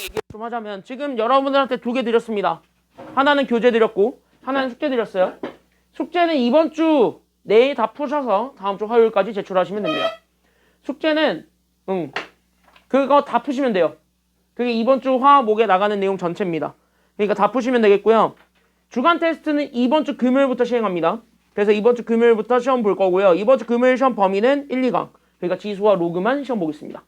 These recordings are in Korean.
얘기 좀 하자면 지금 여러분들한테 두 개 드렸습니다. 하나는 교재 드렸고 하나는 숙제 드렸어요. 숙제는 이번 주 내일 다 푸셔서 다음 주 화요일까지 제출하시면 됩니다. 숙제는 그거 다 푸시면 돼요. 그게 이번 주 화목에 나가는 내용 전체입니다. 그러니까 다 푸시면 되겠고요. 주간 테스트는 이번 주 금요일부터 시행합니다. 그래서 이번 주 금요일부터 시험 볼 거고요. 이번 주 금요일 시험 범위는 1, 2강. 그러니까 지수와 로그만 시험 보겠습니다.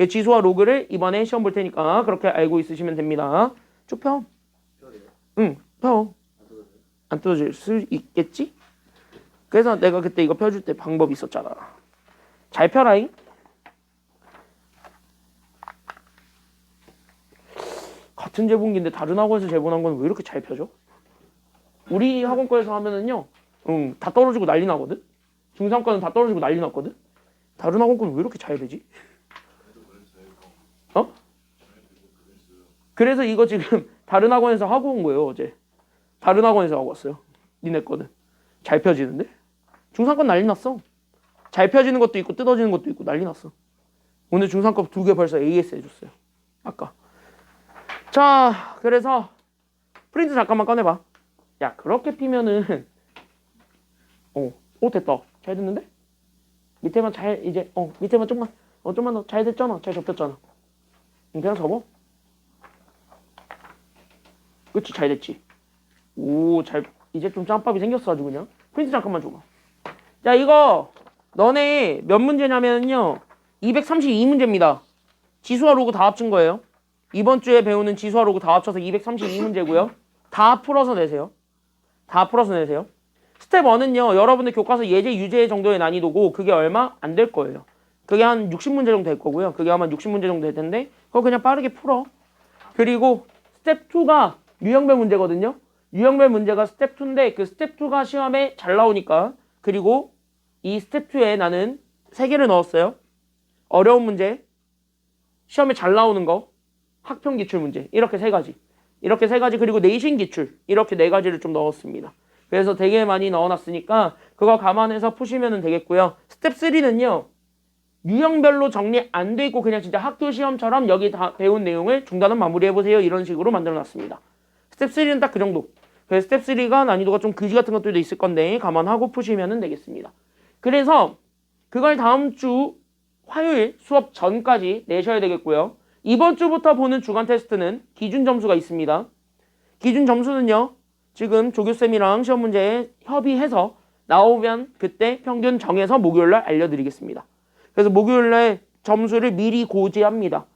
지수와 로그를 이번에 시험 볼 테니까 그렇게 알고 있으시면 됩니다. 쭉 펴. 응, 펴. 안 뜯어질 수 있겠지? 그래서 내가 그때 이거 펴줄 때 방법이 있었잖아. 잘 펴라잉. 같은 제본기인데 다른 학원에서 제본한 건 왜 이렇게 잘 펴져? 우리 학원 거에서 하면은요, 다 떨어지고 난리 나거든? 중3 거는 다 떨어지고 난리 났거든? 다른 학원 거는 왜 이렇게 잘 되지? 어? 그래서 이거 지금 다른 학원에서 하고 온 거예요, 어제. 다른 학원에서 하고 왔어요. 니네 거는. 잘 펴지는데? 중3 건 난리 났어. 잘 펴지는 것도 있고 뜯어지는 것도 있고 난리 났어. 오늘 중3 거 2개 벌써 AS 해줬어요. 아까. 자, 그래서 프린트 잠깐만 꺼내봐. 야, 그렇게 피면은 됐다. 잘 됐는데? 밑에만 잘 이제 밑에만 좀만 더 잘 됐잖아. 잘 접혔잖아. 그냥 접어. 그치, 잘 됐지. 오, 잘 이제 좀 짬밥이 생겼어 아주 그냥. 프린트 잠깐만 줘봐. 자, 이거 너네 몇 문제냐면요 232문제입니다. 지수와 로그 다 합친 거예요. 이번 주에 배우는 지수와 로그 다 합쳐서 232문제고요. 다 풀어서 내세요. 다 풀어서 내세요. 스텝 1은요. 여러분들 교과서 예제, 유제 정도의 난이도고 그게 얼마 안 될 거예요. 그게 한 60문제 정도 될 거고요. 그게 아마 60문제 정도 될 텐데 그거 그냥 빠르게 풀어. 그리고 스텝 2가 유형별 문제거든요. 유형별 문제가 스텝 2인데 그 스텝 2가 시험에 잘 나오니까 그리고 이 스텝 2에 나는 3개를 넣었어요. 어려운 문제, 시험에 잘 나오는 거, 학평 기출 문제 이렇게 3가지. 이렇게 3가지 그리고 내신 기출 이렇게 4가지를 좀 넣었습니다. 그래서 되게 많이 넣어놨으니까 그거 감안해서 푸시면 되겠고요. 스텝 3는요. 유형별로 정리 안 돼 있고 그냥 진짜 학교 시험처럼 여기 다 배운 내용을 중단은 마무리해보세요. 이런 식으로 만들어놨습니다. 스텝 3는 딱 그 정도. 그래서 스텝 3가 난이도가 좀 그지 같은 것들도 있을 건데 감안하고 푸시면 되겠습니다. 그래서 그걸 다음 주 화요일 수업 전까지 내셔야 되겠고요. 이번 주부터 보는 주간 테스트는 기준 점수가 있습니다. 기준 점수는요. 지금 조교쌤이랑 시험 문제에 협의해서 나오면 그때 평균 정해서 목요일날 알려드리겠습니다. 그래서 목요일날 점수를 미리 고지합니다.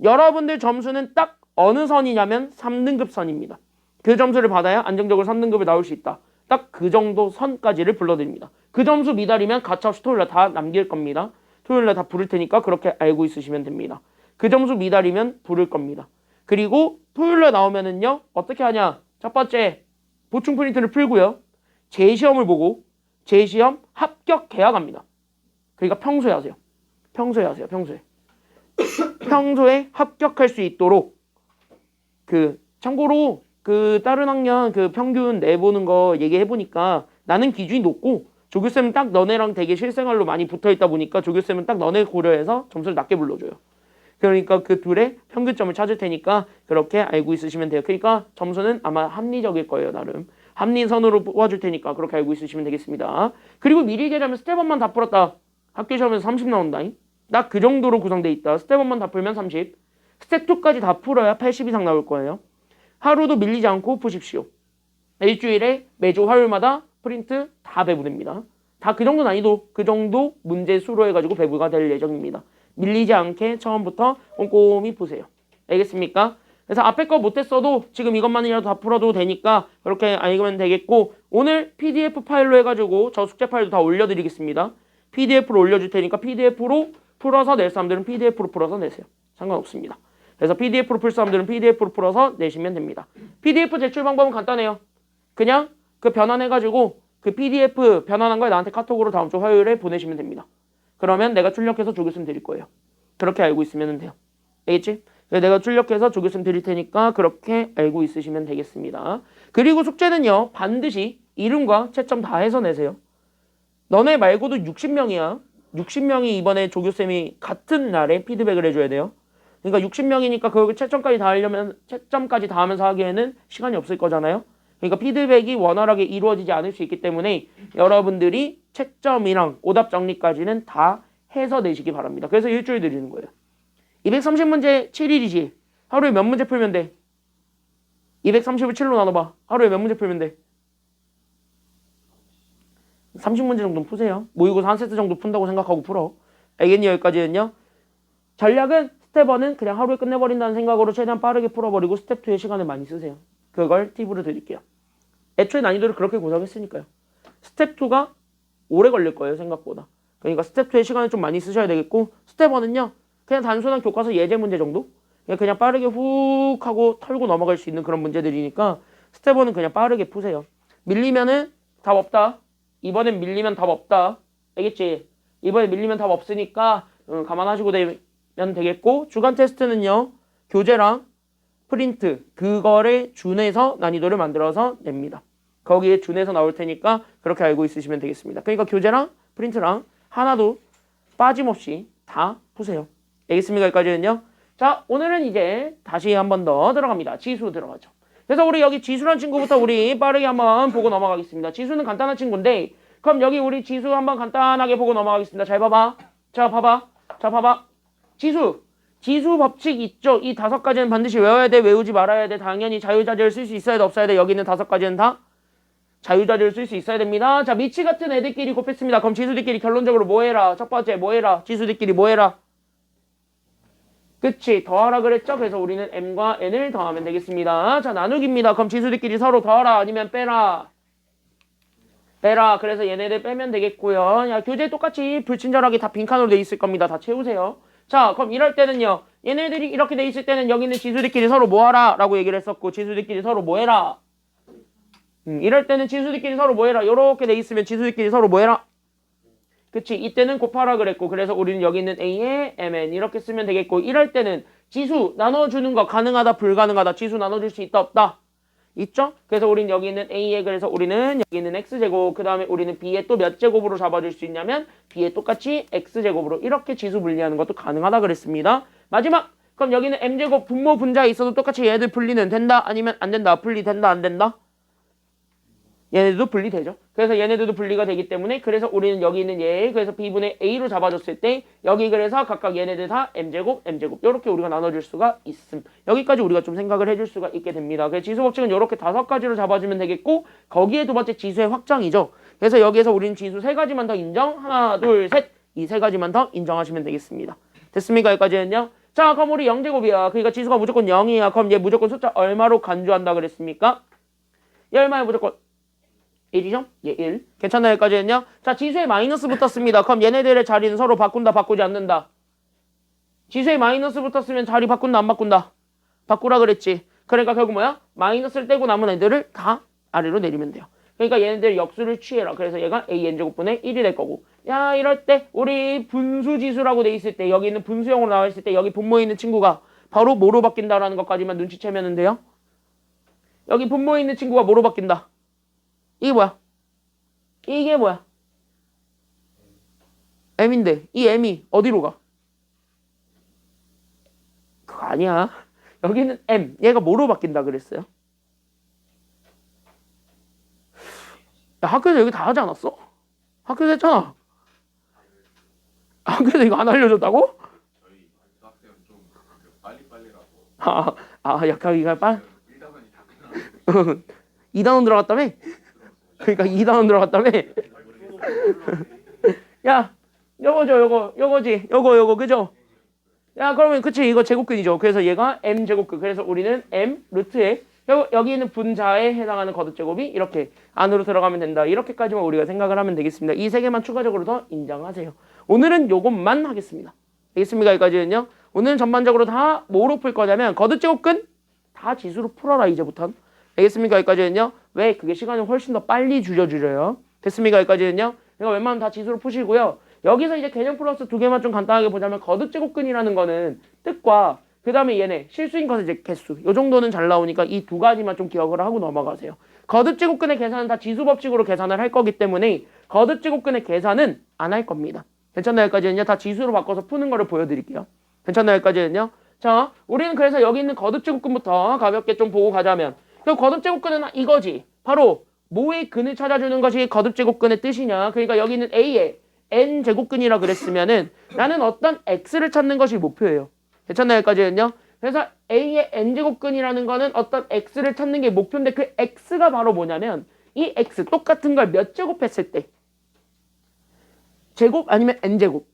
여러분들 점수는 딱 어느 선이냐면 3등급 선입니다. 그 점수를 받아야 안정적으로 3등급을 나올 수 있다. 딱 그 정도 선까지를 불러드립니다. 그 점수 미달이면 가차없이 토요일날 다 남길 겁니다. 토요일날 다 부를 테니까 그렇게 알고 있으시면 됩니다. 그 점수 미달이면 부를 겁니다. 그리고 토요일날 나오면은요. 어떻게 하냐. 첫 번째 보충 프린트를 풀고요. 재시험을 보고 재시험 합격해야 갑니다. 그러니까 평소에 하세요. 평소에 하세요. 평소에 합격할 수 있도록 참고로 다른 학년 평균 내보는 거 얘기해보니까 나는 기준이 높고 조교쌤은 딱 너네랑 되게 실생활로 많이 붙어있다 보니까 조교쌤은 딱 너네 고려해서 점수를 낮게 불러줘요. 그러니까 그 둘의 평균점을 찾을 테니까 그렇게 알고 있으시면 돼요. 그러니까 점수는 아마 합리적일 거예요. 나름. 합리선으로 뽑아줄 테니까 그렇게 알고 있으시면 되겠습니다. 그리고 미리 얘기하자면 스텝 1만 다 풀었다. 학교 시험에서 30 나온다잉. 딱 그 정도로 구성돼 있다. 스텝 1만 다 풀면 30. 스텝 2까지 다 풀어야 80 이상 나올 거예요. 하루도 밀리지 않고 푸십시오. 일주일에 매주 화요일마다 프린트 다 배부됩니다. 다 그 정도 난이도, 그 정도 문제 수로 해가지고 배부가 될 예정입니다. 밀리지 않게 처음부터 꼼꼼히 보세요. 알겠습니까? 그래서 앞에 거 못했어도 지금 이것만이라도 다 풀어도 되니까 그렇게 알면 되겠고 오늘 PDF 파일로 해가지고 저 숙제 파일도 다 올려드리겠습니다. PDF로 올려줄 테니까 PDF로 풀어서 낼 사람들은 PDF로 풀어서 내세요. 상관없습니다. 그래서 PDF로 풀 사람들은 PDF로 풀어서 내시면 됩니다. PDF 제출 방법은 간단해요. 그냥 그 변환해가지고 그 PDF 변환한 걸 나한테 카톡으로 다음 주 화요일에 보내시면 됩니다. 그러면 내가 출력해서 조교쌤 드릴 거예요. 그렇게 알고 있으면 돼요. 알겠지? 내가 출력해서 조교쌤 드릴 테니까 그렇게 알고 있으시면 되겠습니다. 그리고 숙제는요. 반드시 이름과 채점 다 해서 내세요. 너네 말고도 60명이야. 60명이 이번에 조교쌤이 같은 날에 피드백을 해줘야 돼요. 그러니까 60명이니까 그 채점까지 닿으면서 하기에는 시간이 없을 거잖아요. 그러니까 피드백이 원활하게 이루어지지 않을 수 있기 때문에 여러분들이 채점이랑 오답 정리까지는 다 해서 내시기 바랍니다. 그래서 일주일 드리는 거예요. 230문제 7일이지. 하루에 몇 문제 풀면 돼? 230을 7로 나눠봐. 하루에 몇 문제 풀면 돼? 30문제 정도 푸세요. 모의고사 한 세트 정도 푼다고 생각하고 풀어. 알겠니? 여기까지는요. 전략은 스텝 1은 그냥 하루에 끝내버린다는 생각으로 최대한 빠르게 풀어버리고 스텝 2의 시간을 많이 쓰세요. 그걸 팁으로 드릴게요. 애초에 난이도를 그렇게 고정했으니까요. 스텝 2가 오래 걸릴 거예요. 생각보다. 그러니까 스텝 2의 시간을 좀 많이 쓰셔야 되겠고 스텝 1은요. 그냥 단순한 교과서 예제 문제 정도? 그냥 빠르게 훅 하고 털고 넘어갈 수 있는 그런 문제들이니까 스텝 1은 그냥 빠르게 푸세요. 밀리면은 답 없다. 이번엔 밀리면 답 없다. 알겠지? 이번에 밀리면 답 없으니까 감안하시고 되면 되겠고 주간 테스트는요. 교재랑 프린트 그거를 준해서 난이도를 만들어서 냅니다. 거기에 준해서 나올 테니까 그렇게 알고 있으시면 되겠습니다. 그러니까 교재랑 프린트랑 하나도 빠짐없이 다 푸세요. 알겠습니까? 여기까지는요. 자, 오늘은 이제 다시 한 번 더 들어갑니다. 지수 들어가죠. 그래서 우리 여기 지수란 친구부터 우리 빠르게 한번 보고 넘어가겠습니다. 지수는 간단한 친구인데 그럼 여기 우리 지수 한번 간단하게 보고 넘어가겠습니다. 잘 봐봐. 자, 봐봐. 지수 법칙 있죠? 이 5가지는 반드시 외워야 돼, 외우지 말아야 돼. 당연히 자유자재를 쓸 수 있어야 돼, 없어야 돼. 여기 있는 5가지는 다 자유자재를 쓸 수 있어야 됩니다. 자, 미치 같은 애들끼리 곱했습니다. 그럼 지수들끼리 결론적으로 뭐 해라? 첫 번째 뭐 해라? 지수들끼리 뭐 해라? 그치, 더하라 그랬죠? 그래서 우리는 m과 n을 더하면 되겠습니다. 자, 나누기입니다. 그럼 지수들끼리 서로 더하라 아니면 빼라? 빼라. 그래서 얘네들 빼면 되겠고요. 야, 교재 똑같이 불친절하게 다 빈칸으로 돼 있을 겁니다. 다 채우세요. 자, 그럼 이럴 때는요. 얘네들이 이렇게 돼 있을 때는 여기 있는 지수들끼리 서로 뭐 하라 라고 얘기를 했었고 지수들끼리 서로 뭐 해라. 이럴 때는 지수들끼리 서로 뭐 해라. 요렇게 돼 있으면 지수들끼리 서로 뭐 해라. 그치, 이때는 곱하라 그랬고 그래서 우리는 여기 있는 a에 mn 이렇게 쓰면 되겠고 이럴 때는 지수 나눠주는 거 가능하다 불가능하다. 지수 나눠줄 수 있다 없다. 있죠? 그래서 우리는 여기 있는 a에 그래서 우리는 여기 있는 x제곱 그 다음에 우리는 b에 또 몇 제곱으로 잡아줄 수 있냐면 b에 똑같이 x제곱으로 이렇게 지수 분리하는 것도 가능하다 그랬습니다. 마지막 그럼 여기는 m제곱 분모 분자에 있어도 똑같이 얘들 분리는 된다 아니면 안 된다. 분리된다 안 된다? 얘네들도 분리되죠. 그래서 얘네들도 분리가 되기 때문에 그래서 우리는 여기 있는 얘 그래서 b분의 a로 잡아줬을 때 여기 그래서 각각 얘네들 다 m제곱 이렇게 우리가 나눠줄 수가 있음. 여기까지 우리가 좀 생각을 해줄 수가 있게 됩니다. 그래서 지수법칙은 이렇게 5가지로 잡아주면 되겠고 거기에 두 번째 지수의 확장이죠. 그래서 여기에서 우리는 지수 3가지만 더 인정. 하나 둘 셋 이 3가지만 더 인정하시면 되겠습니다. 됐습니까? 여기까지는요. 자 그럼 우리 0제곱이야. 그러니까 지수가 무조건 0이야. 그럼 얘 무조건 숫자 얼마로 간주한다 그랬습니까? 얘 얼마야 무조건? 1이죠? 예, 1. 괜찮나요? 여기까지는요? 자, 지수에 마이너스 붙었습니다. 그럼 얘네들의 자리는 서로 바꾼다, 바꾸지 않는다? 지수에 마이너스 붙었으면 자리 바꾼다, 안 바꾼다? 바꾸라 그랬지. 그러니까 결국 뭐야? 마이너스를 떼고 남은 애들을 다 아래로 내리면 돼요. 그러니까 얘네들 역수를 취해라. 그래서 얘가 an제곱분의 1이 될 거고. 야, 이럴 때 우리 분수지수라고 돼 있을 때 여기 있는 분수형으로 나와 있을 때 여기 분모에 있는 친구가 바로 뭐로 바뀐다라는 것까지만 눈치채면 돼요. 여기 분모에 있는 친구가 뭐로 바뀐다? 이게 뭐야? 이게 뭐야? m인데 이 m이 어디로 가? 그거 아니야. 여기는 m. 얘가 뭐로 바뀐다 그랬어요? 야, 학교에서 여기 다 하지 않았어? 학교에서 했잖아. 학교에서 이거 안 알려줬다고? 저희 학생은 좀 빨리빨리라고. 약간 이거 빨 1단원이 다 끝나. 2단원 들어갔다며? 그러니까 2단원 들어갔다며? 야, 요거죠, 요거지. 요거, 그죠? 야, 그러면 그치, 이거 제곱근이죠. 그래서 얘가 m제곱근. 그래서 우리는 m 루트에 여기 있는 분자에 해당하는 거듭제곱이 이렇게 안으로 들어가면 된다. 이렇게까지만 우리가 생각을 하면 되겠습니다. 이 3개만 추가적으로 더 인정하세요. 오늘은 요것만 하겠습니다. 알겠습니까? 여기까지는요. 오늘은 전반적으로 다 뭐로 풀 거냐면 거듭제곱근 다 지수로 풀어라 이제부터는. 알겠습니까? 여기까지는요. 왜? 그게 시간을 훨씬 더 빨리 줄여요. 됐습니까? 여기까지는요. 그러니까 웬만하면 다 지수로 푸시고요. 여기서 이제 개념 플러스 2개만 좀 간단하게 보자면 거듭제곱근이라는 거는 뜻과 그 다음에 얘네 실수인 것은 이제 개수 요 정도는 잘 나오니까 이 2가지만 좀 기억을 하고 넘어가세요. 거듭제곱근의 계산은 다 지수법칙으로 계산을 할 거기 때문에 거듭제곱근의 계산은 안 할 겁니다. 괜찮나요? 여기까지는요. 다 지수로 바꿔서 푸는 거를 보여드릴게요. 괜찮나요? 여기까지는요. 자, 우리는 그래서 여기 있는 거듭제곱근부터 가볍게 좀 보고 가자면 그 거듭제곱근은 이거지. 바로 뭐의 근을 찾아주는 것이 거듭제곱근의 뜻이냐. 그러니까 여기 있는 A의 n제곱근이라 그랬으면은 나는 어떤 x를 찾는 것이 목표예요. 괜찮나요? 여기까지는요. 그래서 A의 n제곱근이라는 거는 어떤 x를 찾는 게 목표인데 그 x가 바로 뭐냐면 이 x 똑같은 걸 몇 제곱했을 때 제곱 아니면 n제곱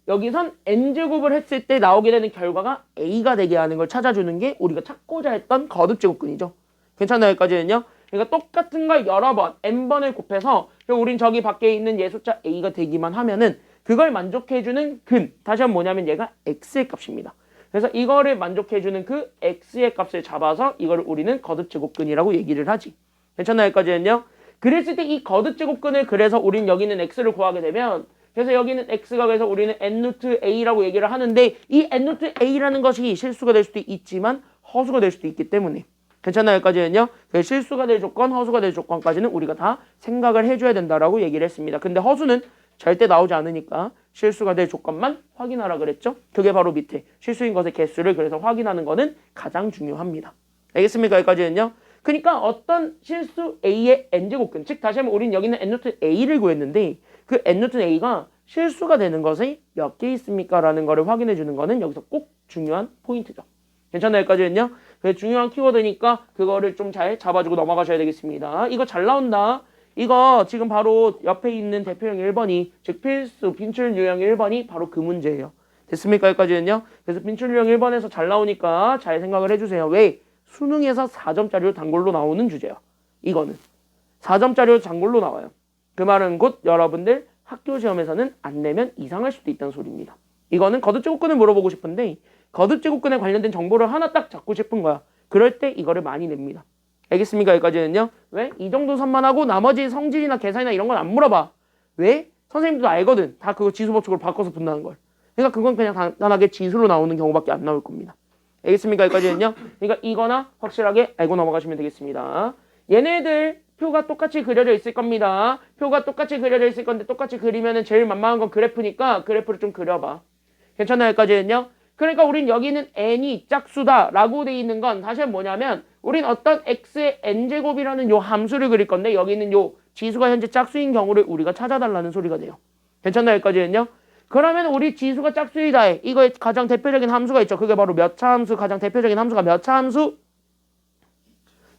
여기선 n제곱을 했을 때 나오게 되는 결과가 a가 되게 하는 걸 찾아주는 게 우리가 찾고자 했던 거듭제곱근이죠. 괜찮나요? 여기까지는요. 그러니까 똑같은 걸 여러 번 n번을 곱해서 우린 저기 밖에 있는 얘 숫자 a가 되기만 하면은 그걸 만족해주는 근 다시 한번 뭐냐면 얘가 x의 값입니다. 그래서 이거를 만족해주는 그 x의 값을 잡아서 이거를 우리는 거듭제곱근이라고 얘기를 하지. 괜찮나요? 여기까지는요. 그랬을 때 이 거듭제곱근을 그래서 우린 여기 있는 x를 구하게 되면 그래서 여기는 x가 그래서 우리는 n루트 a라고 얘기를 하는데 이 n루트 a라는 것이 실수가 될 수도 있지만 허수가 될 수도 있기 때문에 괜찮나요? 여기까지는요. 실수가 될 조건, 허수가 될 조건까지는 우리가 다 생각을 해줘야 된다라고 얘기를 했습니다. 근데 허수는 절대 나오지 않으니까 실수가 될 조건만 확인하라 그랬죠. 그게 바로 밑에 실수인 것의 개수를 그래서 확인하는 거는 가장 중요합니다. 알겠습니까? 여기까지는요. 그러니까 어떤 실수 a의 n제곱근 즉 다시 한번 우린 여기는 n루트 a를 구했는데 그 n루트 a가 실수가 되는 것이 몇 개 있습니까? 라는 거를 확인해 주는 거는 여기서 꼭 중요한 포인트죠. 괜찮나요? 여기까지는요. 중요한 키워드니까 그거를 좀 잘 잡아주고 넘어가셔야 되겠습니다. 이거 잘 나온다. 이거 지금 바로 옆에 있는 대표형 1번이 즉 필수 빈출 유형 1번이 바로 그 문제예요. 됐습니까? 여기까지는요. 그래서 빈출 유형 1번에서 잘 나오니까 잘 생각을 해주세요. 왜? 수능에서 4점짜리로 단골로 나오는 주제야. 이거는 4점짜리로 단골로 나와요. 그 말은 곧 여러분들 학교 시험에서는 안 내면 이상할 수도 있다는 소리입니다. 이거는 거듭제곱근을 물어보고 싶은데 거듭제곱근에 관련된 정보를 하나 딱 잡고 싶은 거야. 그럴 때 이거를 많이 냅니다. 알겠습니까? 여기까지는요. 왜? 이 정도 선만 하고 나머지 성질이나 계산이나 이런 건 안 물어봐. 왜? 선생님도 알거든. 다 그거 지수법칙으로 바꿔서 푼다는 걸. 그러니까 그건 그냥 간단하게 지수로 나오는 경우밖에 안 나올 겁니다. 알겠습니까? 여기까지는요. 그러니까 이거나 확실하게 알고 넘어가시면 되겠습니다. 얘네들 표가 똑같이 그려져 있을 겁니다. 표가 똑같이 그려져 있을 건데 똑같이 그리면은 제일 만만한 건 그래프니까 그래프를 좀 그려봐. 괜찮나요? 여기까지는요. 그러니까 우린 여기는 n이 짝수다 라고 돼 있는 건 다시 한번 뭐냐면 우린 어떤 x의 n제곱이라는 요 함수를 그릴 건데 여기는 요 지수가 현재 짝수인 경우를 우리가 찾아달라는 소리가 돼요. 괜찮나요? 여기까지는요. 그러면 우리 지수가 짝수이다. 이거의 가장 대표적인 함수가 있죠. 그게 바로 몇 차 함수. 가장 대표적인 함수가 몇 차 함수?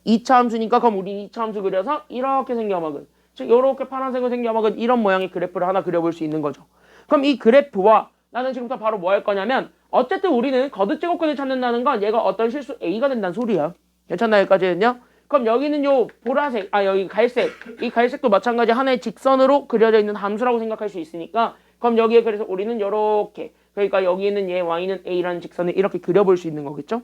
2차 함수니까 그럼 우리 2차 함수 그려서 이렇게 생겨먹은 즉 이렇게 파란색으로 생겨먹은 이런 모양의 그래프를 하나 그려볼 수 있는 거죠. 그럼 이 그래프와 나는 지금부터 바로 뭐 할 거냐면 어쨌든 우리는 거듭제곱근을 찾는다는 건 얘가 어떤 실수 a가 된다는 소리야. 괜찮나요? 여기까지는요. 그럼 여기는 요 보라색 여기 갈색 이 갈색도 마찬가지 하나의 직선으로 그려져 있는 함수라고 생각할 수 있으니까 그럼 여기에 그래서 우리는 요렇게 그러니까 여기 있는 얘 y는 a라는 직선을 이렇게 그려볼 수 있는 거겠죠.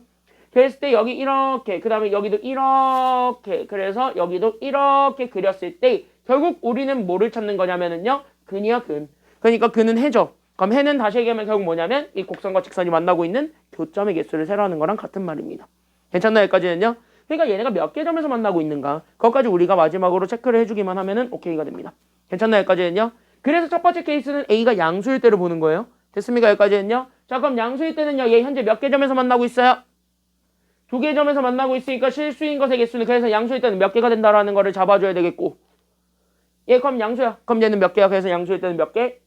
그랬을 때 여기 이렇게 그 다음에 여기도 이렇게 그래서 여기도 이렇게 그렸을 때 결국 우리는 뭐를 찾는 거냐면은요 근이야 근. 그러니까 근은 해죠. 그럼 해는 다시 얘기하면 결국 뭐냐면 이 곡선과 직선이 만나고 있는 교점의 개수를 세라는 거랑 같은 말입니다. 괜찮나요? 여기까지는요. 그러니까 얘네가 몇 개 점에서 만나고 있는가 그것까지 우리가 마지막으로 체크를 해주기만 하면은 오케이가 됩니다. 괜찮나요? 여기까지는요. 그래서 첫 번째 케이스는 a가 양수일 때를 보는 거예요. 됐습니까? 여기까지는요. 자 그럼 양수일 때는요 얘 현재 몇 개 점에서 만나고 있어요? 2개 점에서 만나고 있으니까 실수인 것의 개수는 그래서 양수일 때는 몇 개가 된다라는 거를 잡아줘야 되겠고 얘 그럼 양수야. 그럼 얘는 몇 개야? 그래서 양수일 때는 몇 개?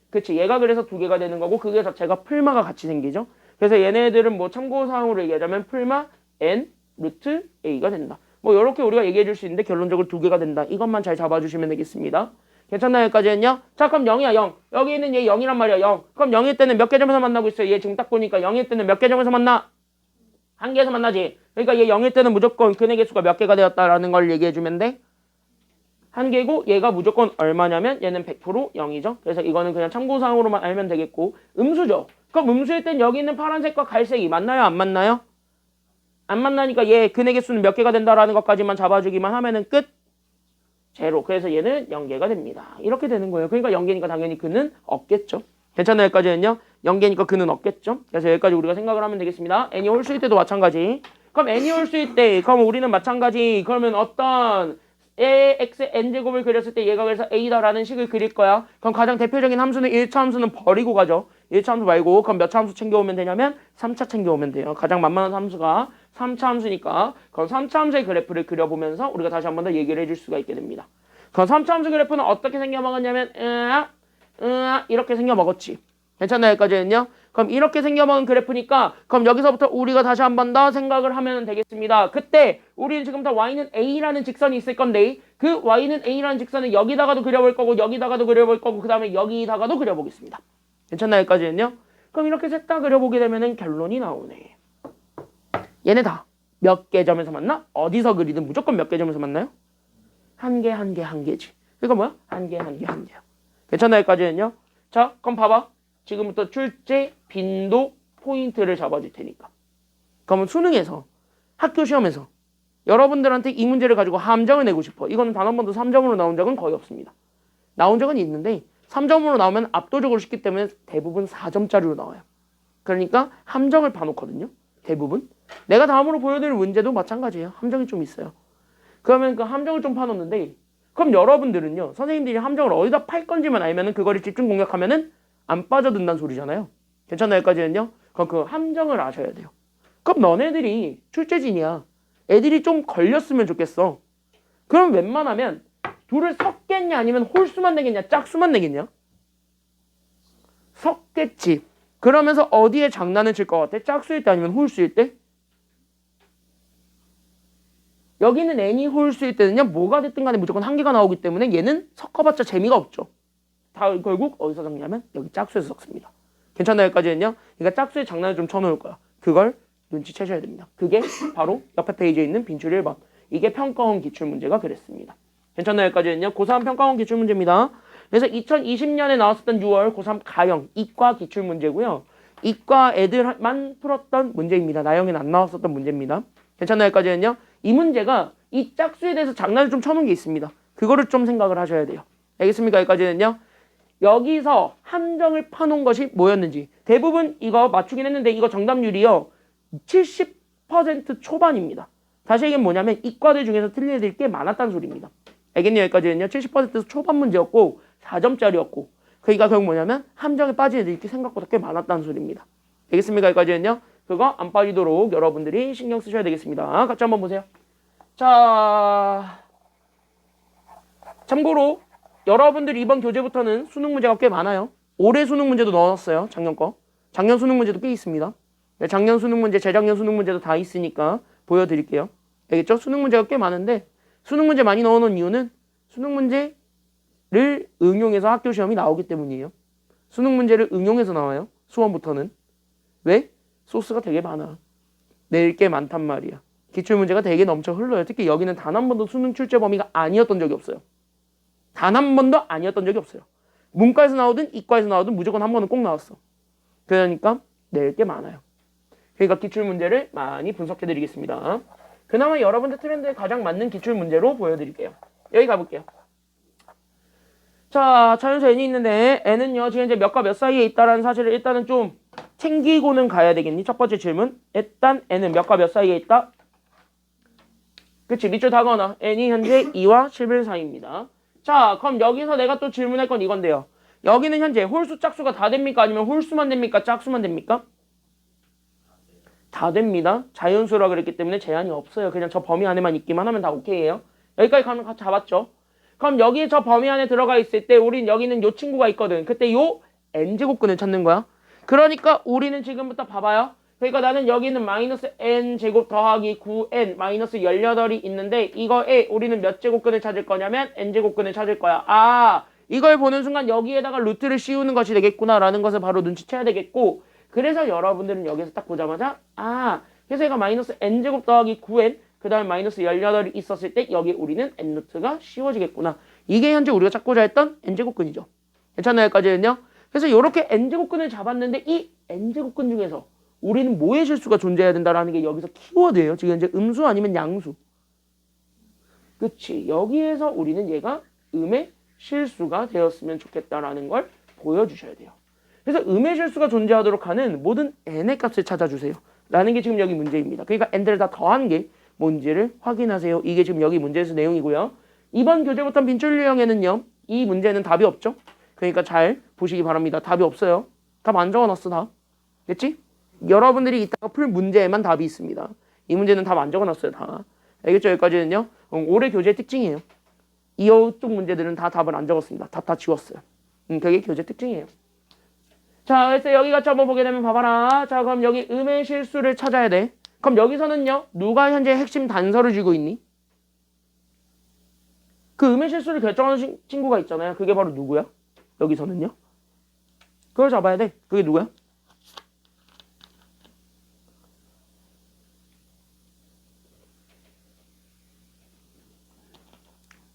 그치 얘가 그래서 2개가 되는 거고 그게 자체가 풀마가 같이 생기죠. 그래서 얘네들은 뭐 참고사항으로 얘기하자면 풀마 n 루트 a가 된다. 뭐 이렇게 우리가 얘기해 줄 수 있는데 결론적으로 2개가 된다. 이것만 잘 잡아주시면 되겠습니다. 괜찮나요? 여기까지는요. 자 그럼 0이야 0. 여기 있는 얘 0이란 말이야 0. 그럼 0일 때는 몇 개 점에서 만나고 있어요? 얘 지금 딱 보니까 0일 때는 몇 개 점에서 만나? 한 개에서 만나지. 그러니까 얘 0일 때는 무조건 근의 개수가 몇 개가 되었다라는 걸 얘기해 주면 돼. 한 개고 얘가 무조건 얼마냐면 얘는 100% 0이죠. 그래서 이거는 그냥 참고사항으로만 알면 되겠고 음수죠. 그럼 음수일 땐 여기 있는 파란색과 갈색이 만나요? 안 만나요? 안 만나니까 얘 근의 개수는 몇 개가 된다라는 것까지만 잡아주기만 하면은 끝. 제로. 그래서 얘는 0개가 됩니다. 이렇게 되는 거예요. 그러니까 0개니까 당연히 근은 없겠죠. 괜찮나요? 여기까지는요. 0개니까 근은 없겠죠. 그래서 여기까지 우리가 생각을 하면 되겠습니다. n이 홀수일 때도 마찬가지. 그럼 n이 홀수일 때 그럼 우리는 마찬가지 그러면 어떤 ax n제곱을 그렸을 때 얘가 그래서 a다라는 식을 그릴 거야. 그럼 가장 대표적인 함수는 1차 함수는 버리고 가죠. 1차 함수 말고 그럼 몇 차 함수 챙겨오면 되냐면 3차 챙겨오면 돼요. 가장 만만한 함수가 3차 함수니까 그럼 3차 함수의 그래프를 그려보면서 우리가 다시 한 번 더 얘기를 해줄 수가 있게 됩니다. 그럼 3차 함수 그래프는 어떻게 생겨먹었냐면 이렇게 생겨먹었지. 괜찮나요? 여기까지는요? 그럼 이렇게 생겨먹은 그래프니까 그럼 여기서부터 우리가 다시 한 번 더 생각을 하면 되겠습니다. 그때 우리는 지금부터 y는 a라는 직선이 있을 건데 그 y는 a라는 직선을 여기다가도 그려볼 거고 여기다가도 그려볼 거고 그 다음에 여기다가도 그려보겠습니다. 괜찮나요? 여기까지는요? 그럼 이렇게 셋 다 그려보게 되면 결론이 나오네. 얘네 다 몇 개 점에서 만나? 어디서 그리든 무조건 몇 개 점에서 만나요? 한 개, 한 개, 한 개지. 그러니까 뭐야? 한 개, 한 개, 한 개야. 괜찮나요? 여기까지는요? 자, 그럼 봐봐. 지금부터 출제, 빈도, 포인트를 잡아줄 테니까. 그러면 수능에서, 학교 시험에서 여러분들한테 이 문제를 가지고 함정을 내고 싶어. 이거는 단 한 번도 3점으로 나온 적은 거의 없습니다. 나온 적은 있는데 3점으로 나오면 압도적으로 쉽기 때문에 대부분 4점짜리로 나와요. 그러니까 함정을 봐놓거든요. 대부분. 내가 다음으로 보여드릴 문제도 마찬가지예요. 함정이 좀 있어요. 그러면 그 함정을 좀 파놓는데 그럼 여러분들은요. 선생님들이 함정을 어디다 팔 건지만 알면은 그거를 집중 공략하면은 안 빠져든다는 소리잖아요. 괜찮나요? 여기까지는요? 그럼 그 함정을 아셔야 돼요. 그럼 너네들이 출제진이야. 애들이 좀 걸렸으면 좋겠어. 그럼 웬만하면 둘을 섞겠냐 아니면 홀수만 내겠냐 짝수만 내겠냐? 섞겠지. 그러면서 어디에 장난을 칠 것 같아? 짝수일 때 아니면 홀수일 때? 여기는 n이 홀수일 때는요. 뭐가 됐든 간에 무조건 한 개가 나오기 때문에 얘는 섞어봤자 재미가 없죠. 다 결국 어디서 섞냐면 여기 짝수에서 섞습니다. 괜찮나요? 여기까지는요? 그러니까 짝수에 장난을 좀 쳐놓을 거야. 그걸 눈치채셔야 됩니다. 그게 바로 옆에 페이지에 있는 빈출 1번. 이게 평가원 기출문제가 그랬습니다. 괜찮나요? 여기까지는요? 고3 평가원 기출문제입니다. 그래서 2020년에 나왔었던 6월 고3 가형 이과 기출문제고요. 이과 애들만 풀었던 문제입니다. 나형에는 안 나왔었던 문제입니다. 괜찮나요? 여기까지는요? 이 문제가 이 짝수에 대해서 장난을 좀 쳐놓은 게 있습니다. 그거를 좀 생각을 하셔야 돼요. 알겠습니까? 여기까지는요? 여기서 함정을 파놓은 것이 뭐였는지 대부분 이거 맞추긴 했는데 이거 정답률이요 70% 초반입니다. 다시 얘기하면 뭐냐면 이과들 중에서 틀린 애들이 꽤 많았다는 소리입니다. 알겠네요? 여기까지는요 70% 초반 문제였고 4점짜리였고 그러니까 결국 뭐냐면 함정에 빠진 애들이 생각보다 꽤 많았다는 소리입니다. 알겠습니까? 여기까지는요 그거 안 빠지도록 여러분들이 신경 쓰셔야 되겠습니다. 같이 한번 보세요. 자, 참고로 여러분들 이번 교재부터는 수능 문제가 꽤 많아요. 올해 수능 문제도 넣어놨어요. 작년 거. 작년 수능 문제도 꽤 있습니다. 네, 작년 수능 문제, 재작년 수능 문제도 다 있으니까 보여드릴게요. 알겠죠? 수능 문제가 꽤 많은데 수능 문제 많이 넣어놓은 이유는 수능 문제를 응용해서 학교 시험이 나오기 때문이에요. 수능 문제를 응용해서 나와요. 수원부터는. 왜? 소스가 되게 많아. 낼 게 많단 말이야. 기출문제가 되게 넘쳐 흘러요. 특히 여기는 단 한 번도 수능 출제 범위가 아니었던 적이 없어요. 단 한 번도 아니었던 적이 없어요. 문과에서 나오든 이과에서 나오든 무조건 한 번은 꼭 나왔어. 그러니까 낼 게 많아요. 그러니까 기출문제를 많이 분석해드리겠습니다. 그나마 여러분들 트렌드에 가장 맞는 기출문제로 보여드릴게요. 여기 가볼게요. 자, 자연수 n이 있는데 n은요 지금 이제 몇과 몇 사이에 있다라는 사실을 일단은 좀 챙기고는 가야 되겠니? 첫 번째 질문. 일단 n은 몇과 몇 사이에 있다? 그치, 밑줄 다거나 n이 현재 2와 11 사이입니다. 자, 그럼 여기서 내가 또 질문할 건 이건데요. 여기는 현재 홀수 짝수가 다 됩니까? 아니면 홀수만 됩니까? 짝수만 됩니까? 다 됩니다. 자연수라 그랬기 때문에 제한이 없어요. 그냥 저 범위 안에만 있기만 하면 다 오케이예요. 여기까지 가면 잡았죠. 그럼 여기 저 범위 안에 들어가 있을 때 우린 여기는 요 친구가 있거든. 그때 요 n제곱근을 찾는 거야. 그러니까 우리는 지금부터 봐봐요. 그러니까 나는 여기는 마이너스 n제곱 더하기 9n 마이너스 18이 있는데 이거에 우리는 몇 제곱근을 찾을 거냐면 n제곱근을 찾을 거야. 아, 이걸 보는 순간 여기에다가 루트를 씌우는 것이 되겠구나라는 것을 바로 눈치채야 되겠고, 그래서 여러분들은 여기서 딱 보자마자 아, 그래서 얘가 마이너스 n제곱 더하기 9n 그 다음에 마이너스 18이 있었을 때 여기 우리는 n루트가 씌워지겠구나. 이게 현재 우리가 찾고자 했던 n제곱근이죠. 괜찮나요? 여기까지는요? 그래서 이렇게 n제곱근을 잡았는데 이 n제곱근 중에서 우리는 뭐의 실수가 존재해야 된다라는 게 여기서 키워드예요. 지금 이제 음수 아니면 양수. 그치. 여기에서 우리는 얘가 음의 실수가 되었으면 좋겠다라는 걸 보여주셔야 돼요. 그래서 음의 실수가 존재하도록 하는 모든 n의 값을 찾아주세요. 라는 게 지금 여기 문제입니다. 그러니까 n들을 다 더한 게 뭔지를 확인하세요. 이게 지금 여기 문제에서 내용이고요. 이번 교재부터 빈출 유형에는요. 이 문제는 답이 없죠. 그러니까 잘 보시기 바랍니다. 답이 없어요. 답 안 적어놨어 다. 됐지? 여러분들이 이따가 풀 문제에만 답이 있습니다. 이 문제는 답 안 적어놨어요 다. 알겠죠? 여기까지는요. 올해 교재의 특징이에요. 이쪽 문제들은 다 답을 안 적었습니다. 답 다 지웠어요. 그게 교재 특징이에요. 자, 그래서 여기같이 한번 보게 되면 봐봐라. 자, 그럼 여기 음의 실수를 찾아야 돼. 그럼 여기서는요. 누가 현재 핵심 단서를 쥐고 있니? 그 음의 실수를 결정하는 친구가 있잖아요. 그게 바로 누구야? 여기서는요. 그걸 잡아야 돼. 그게 누구야?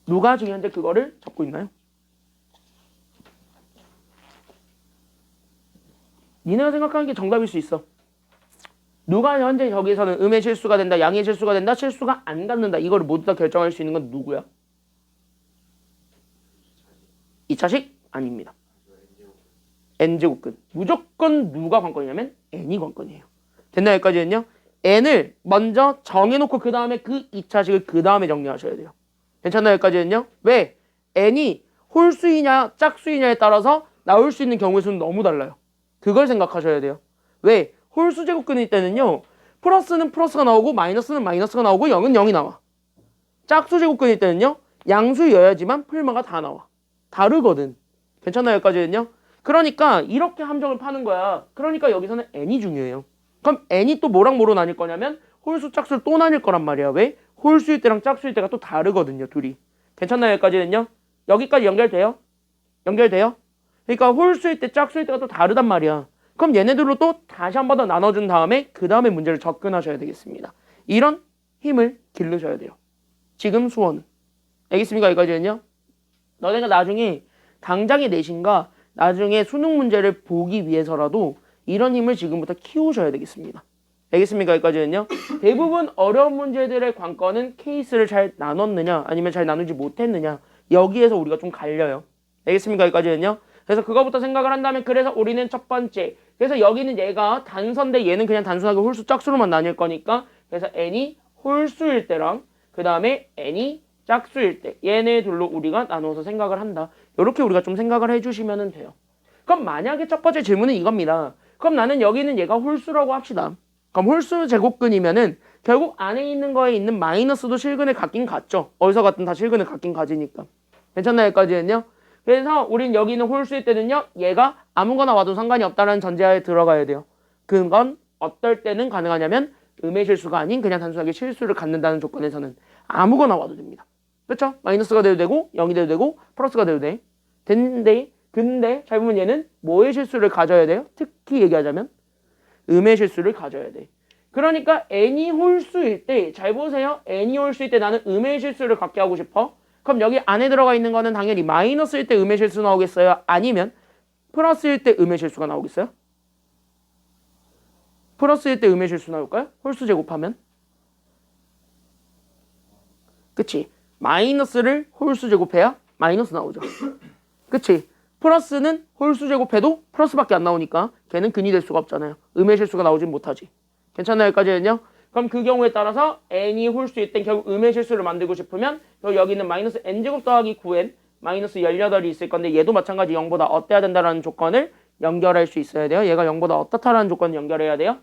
누가 지금 현재 그거를 잡고 있나요? 니네가 생각하는 게 정답일 수 있어. 누가 현재 여기서는 음의 실수가 된다, 양의 실수가 된다, 실수가 안 갖는다. 이거를 모두 다 결정할 수 있는 건 누구야? 2차식? 아닙니다. n제곱근. 무조건 누가 관건이냐면 n이 관건이에요. 됐나 여기까지는요? n을 먼저 정해놓고 그 다음에 그 2차식을 그 다음에 정리하셔야 돼요. 괜찮나요 여기까지는요? 왜? n이 홀수이냐 짝수이냐에 따라서 나올 수 있는 경우의 수는 너무 달라요. 그걸 생각하셔야 돼요. 왜? 홀수 제곱근일 때는요. 플러스는 플러스가 나오고 마이너스는 마이너스가 나오고 0은 0이 나와. 짝수 제곱근일 때는요. 양수여야지만 풀마가 다 나와. 다르거든. 괜찮나요 여기까지는요? 그러니까 이렇게 함정을 파는 거야. 그러니까 여기서는 n이 중요해요. 그럼 n이 또 뭐랑 뭐로 나뉠 거냐면 홀수 짝수를 또 나뉠 거란 말이야. 왜? 홀수일 때랑 짝수일 때가 또 다르거든요. 둘이. 괜찮나요 여기까지는요? 여기까지 연결돼요? 연결돼요? 그러니까 홀수일 때 짝수일 때가 또 다르단 말이야. 그럼 얘네들로 또 다시 한 번 더 나눠준 다음에 그 다음에 문제를 접근하셔야 되겠습니다. 이런 힘을 기르셔야 돼요. 지금 수원은. 알겠습니까? 여기까지는요? 너네가 나중에 당장의 내신과 나중에 수능 문제를 보기 위해서라도 이런 힘을 지금부터 키우셔야 되겠습니다. 알겠습니까? 여기까지는요? 대부분 어려운 문제들의 관건은 케이스를 잘 나눴느냐 아니면 잘 나누지 못했느냐 여기에서 우리가 좀 갈려요. 알겠습니까? 여기까지는요? 그래서 그거부터 생각을 한다면 그래서 우리는 첫 번째 그래서 여기는 얘가 단서인데 얘는 그냥 단순하게 홀수 짝수로만 나뉠 거니까 그래서 n이 홀수일 때랑 그 다음에 n이 짝수일 때 얘네 둘로 우리가 나눠서 생각을 한다. 이렇게 우리가 좀 생각을 해주시면 돼요. 그럼 만약에 첫 번째 질문은 이겁니다. 그럼 나는 여기는 얘가 홀수라고 합시다. 그럼 홀수 제곱근이면은 결국 안에 있는 거에 있는 마이너스도 실근을 갖긴 갖죠. 어디서 갖든 다 실근을 갖긴 가지니까. 괜찮나요? 여기까지는요? 그래서 우린 여기 있는 홀수일 때는요. 얘가 아무거나 와도 상관이 없다는 전제하에 들어가야 돼요. 그건 어떨 때는 가능하냐면 음의 실수가 아닌 그냥 단순하게 실수를 갖는다는 조건에서는 아무거나 와도 됩니다. 그렇죠? 마이너스가 돼도 되고 0이 돼도 되고 플러스가 돼도 돼. 됐는데 근데 잘 보면 얘는 뭐의 실수를 가져야 돼요? 특히 얘기하자면 음의 실수를 가져야 돼. 그러니까 n이 홀수일 때 잘 보세요. n이 홀수일 때 나는 음의 실수를 갖게 하고 싶어. 그럼 여기 안에 들어가 있는 거는 당연히 마이너스일 때 음의 실수 나오겠어요? 아니면 플러스일 때 음의 실수가 나오겠어요? 플러스일 때 음의 실수 나올까요? 홀수 제곱하면? 그치? 마이너스를 홀수 제곱해야 마이너스 나오죠. 그치? 플러스는 홀수 제곱해도 플러스밖에 안 나오니까 걔는 근이 될 수가 없잖아요. 음의 실수가 나오진 못하지. 괜찮나요? 여기까지는요? 그럼 그 경우에 따라서 n이 홀수일 땐 결국 음의 실수를 만들고 싶으면 여기 있는 마이너스 n제곱 더하기 9n 마이너스 18이 있을 건데 얘도 마찬가지 0보다 어때야 된다라는 조건을 연결할 수 있어야 돼요. 얘가 0보다 어떻다라는 조건을 연결해야 돼요.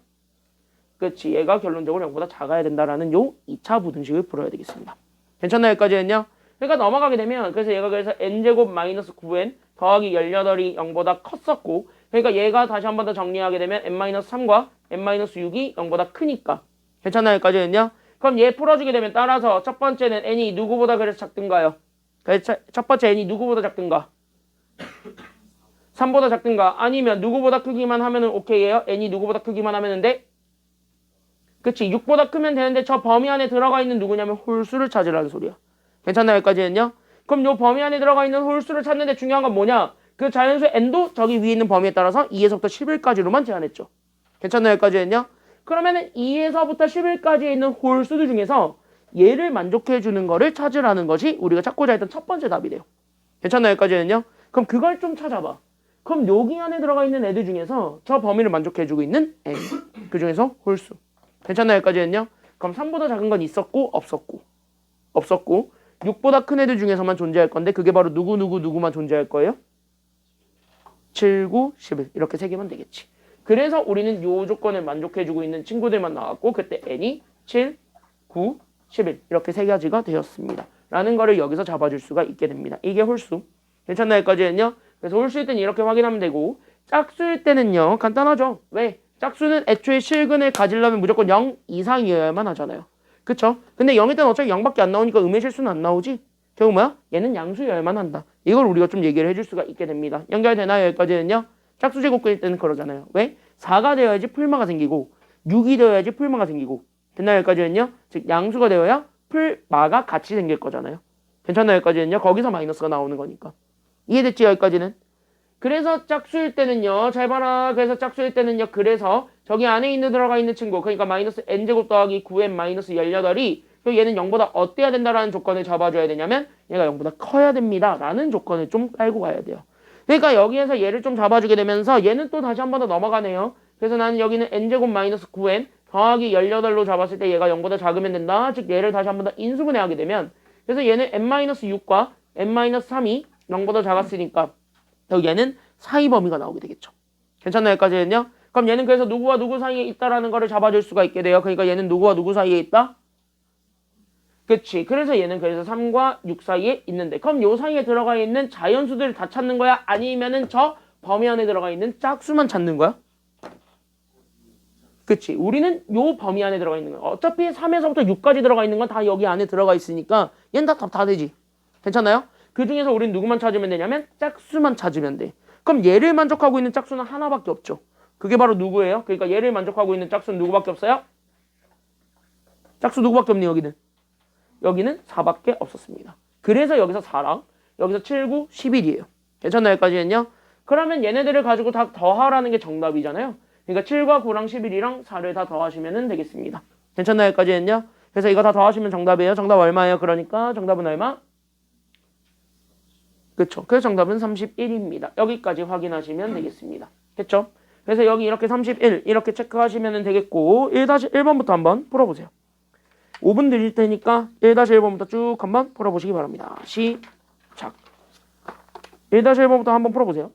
그치? 얘가 결론적으로 0보다 작아야 된다라는 요 2차 부등식을 풀어야 되겠습니다. 괜찮나요? 여기까지는요? 그러니까 넘어가게 되면 그래서 얘가 그래서 n제곱 마이너스 9n 더하기 18이 0보다 컸었고 그러니까 얘가 다시 한 번 더 정리하게 되면 n-3과 n-6이 0보다 크니까 괜찮나요? 여기까지는요? 그럼 얘 풀어주게 되면 따라서 첫 번째는 n이 누구보다 그래서 작든가요? 그래서 첫 번째 n이 누구보다 작든가 3보다 작든가 아니면 누구보다 크기만 하면은 오케이예요? n이 누구보다 크기만 하면은 돼? 그치 6보다 크면 되는데 저 범위 안에 들어가 있는 누구냐면 홀수를 찾으라는 소리야. 괜찮나요? 여기까지는요? 그럼 요 범위 안에 들어가 있는 홀수를 찾는데 중요한 건 뭐냐? 그 자연수 n도 저기 위에 있는 범위에 따라서 2에서부터 11까지로만 제한했죠. 괜찮나요? 여기까지는요? 그러면은 2에서부터 11까지에 있는 홀수들 중에서 얘를 만족해 주는 거를 찾으라는 것이 우리가 찾고자 했던 첫 번째 답이 돼요. 괜찮나요? 여기까지는요? 그럼 그걸 좀 찾아봐. 그럼 여기 안에 들어가 있는 애들 중에서 저 범위를 만족해 주고 있는 n 그 중에서 홀수. 괜찮나요? 여기까지는요? 그럼 3보다 작은 건 있었고 없었고 6보다 큰 애들 중에서만 존재할 건데 그게 바로 누구만 존재할 거예요? 7, 9, 11 이렇게 세 개만 되겠지. 그래서 우리는 요 조건을 만족해주고 있는 친구들만 나왔고 그때 n이 7, 9, 11 이렇게 세 가지가 되었습니다. 라는 거를 여기서 잡아줄 수가 있게 됩니다. 이게 홀수. 괜찮나요? 여기까지는요? 그래서 홀수일 때는 이렇게 확인하면 되고 짝수일 때는요. 간단하죠. 왜? 짝수는 애초에 실근을 가지려면 무조건 0 이상이어야만 하잖아요. 그쵸? 근데 0일 때는 어차피 0밖에 안 나오니까 음의 실수는 안 나오지? 결국 뭐야? 얘는 양수여야만 한다. 이걸 우리가 좀 얘기를 해줄 수가 있게 됩니다. 연결되나요? 여기까지는요? 짝수 제곱일 때는 그러잖아요. 왜? 4가 되어야지 풀마가 생기고 6이 되어야지 풀마가 생기고 됐나요? 여기까지는요? 즉 양수가 되어야 풀마가 같이 생길 거잖아요. 괜찮나요? 여기까지는요? 거기서 마이너스가 나오는 거니까. 이해됐지? 여기까지는? 그래서 짝수일 때는요. 잘 봐라. 그래서 짝수일 때는요. 그래서 저기 안에 있는 들어가 있는 친구 그러니까 마이너스 n제곱 더하기 9n 마이너스 18이 얘는 0보다 어때야 된다라는 조건을 잡아줘야 되냐면 얘가 0보다 커야 됩니다. 라는 조건을 좀 깔고 가야 돼요. 그러니까 여기에서 얘를 좀 잡아주게 되면서 얘는 또 다시 한 번 더 넘어가네요. 그래서 나는 여기는 n제곱 마이너스 9n 더하기 18로 잡았을 때 얘가 0보다 작으면 된다. 즉 얘를 다시 한 번 더 인수분해하게 되면 그래서 얘는 n-6과 n-3이 0보다 작았으니까 얘는 사이 범위가 나오게 되겠죠. 괜찮나요? 여기까지는요? 그럼 얘는 그래서 누구와 누구 사이에 있다라는 거를 잡아줄 수가 있게 돼요. 그러니까 얘는 누구와 누구 사이에 있다? 그치. 그래서 얘는 그래서 3과 6 사이에 있는데 그럼 요 사이에 들어가 있는 자연수들을 다 찾는 거야? 아니면은 저 범위 안에 들어가 있는 짝수만 찾는 거야? 그치. 우리는 요 범위 안에 들어가 있는 거야. 어차피 3에서부터 6까지 들어가 있는 건 다 여기 안에 들어가 있으니까 얘는 다 되지. 괜찮나요? 그 중에서 우리는 누구만 찾으면 되냐면 짝수만 찾으면 돼. 그럼 얘를 만족하고 있는 짝수는 하나밖에 없죠. 그게 바로 누구예요? 그러니까 얘를 만족하고 있는 짝수는 누구밖에 없어요? 짝수 누구밖에 없니 여기는? 여기는 4밖에 없었습니다. 그래서 여기서 4랑 여기서 7, 9, 11이에요. 괜찮나요? 여기까지는요? 그러면 얘네들을 가지고 다 더하라는 게 정답이잖아요. 그러니까 7과 9랑 11이랑 4를 다 더하시면 되겠습니다. 괜찮나요? 여기까지는요? 그래서 이거 다 더하시면 정답이에요. 정답 얼마예요? 그러니까 정답은 얼마? 그쵸. 그래서 정답은 31입니다. 여기까지 확인하시면 되겠습니다. 됐죠? 그래서 여기 이렇게 31 이렇게 체크하시면 되겠고 1-1번부터 한번 풀어보세요. 5분 드릴 테니까 1-1번부터 쭉 한번 풀어보시기 바랍니다. 시작. 1-1번부터 한번 풀어보세요.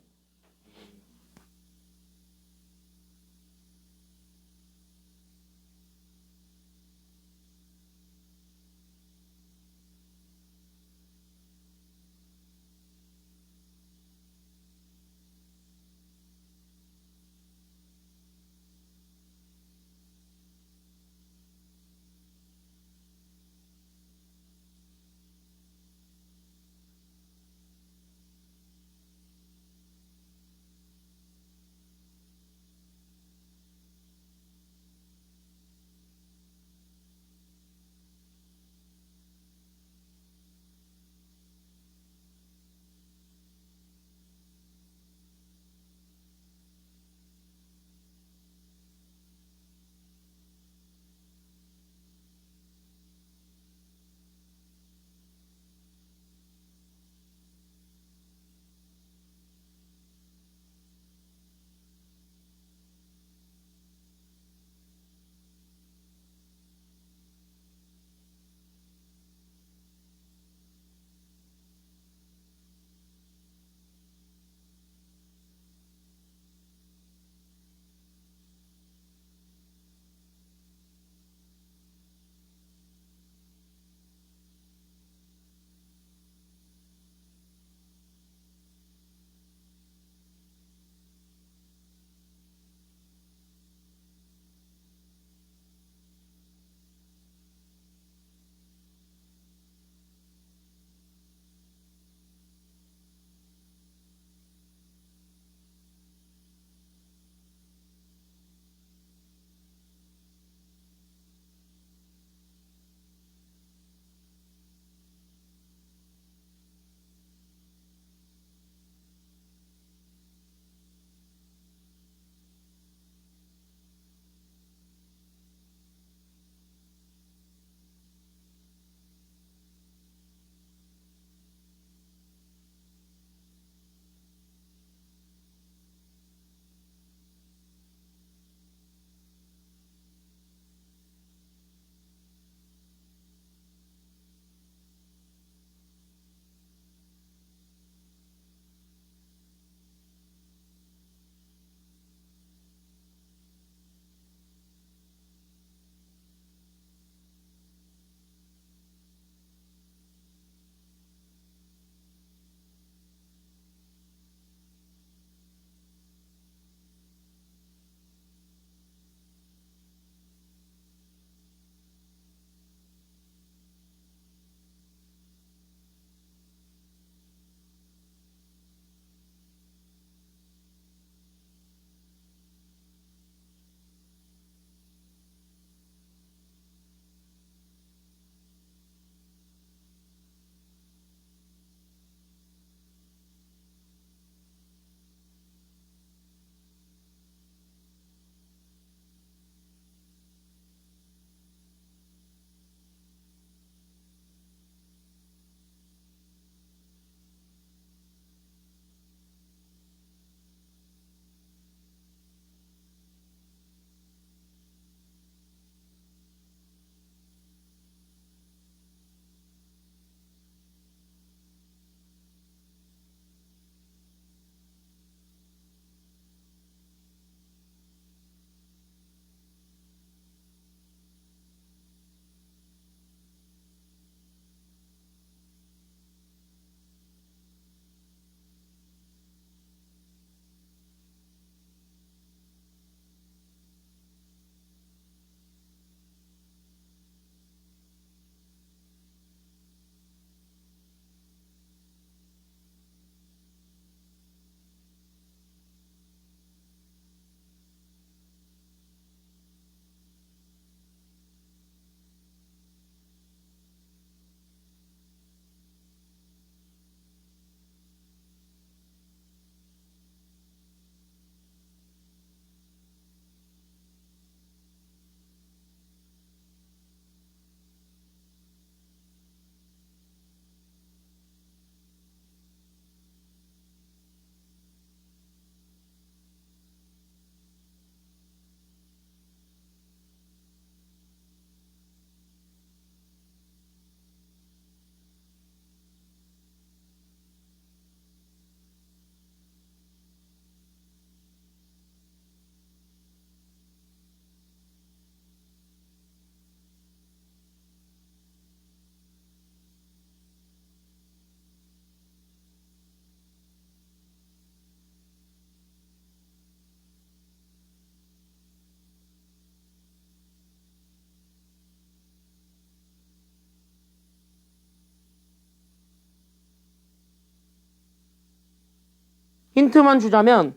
힌트만 주자면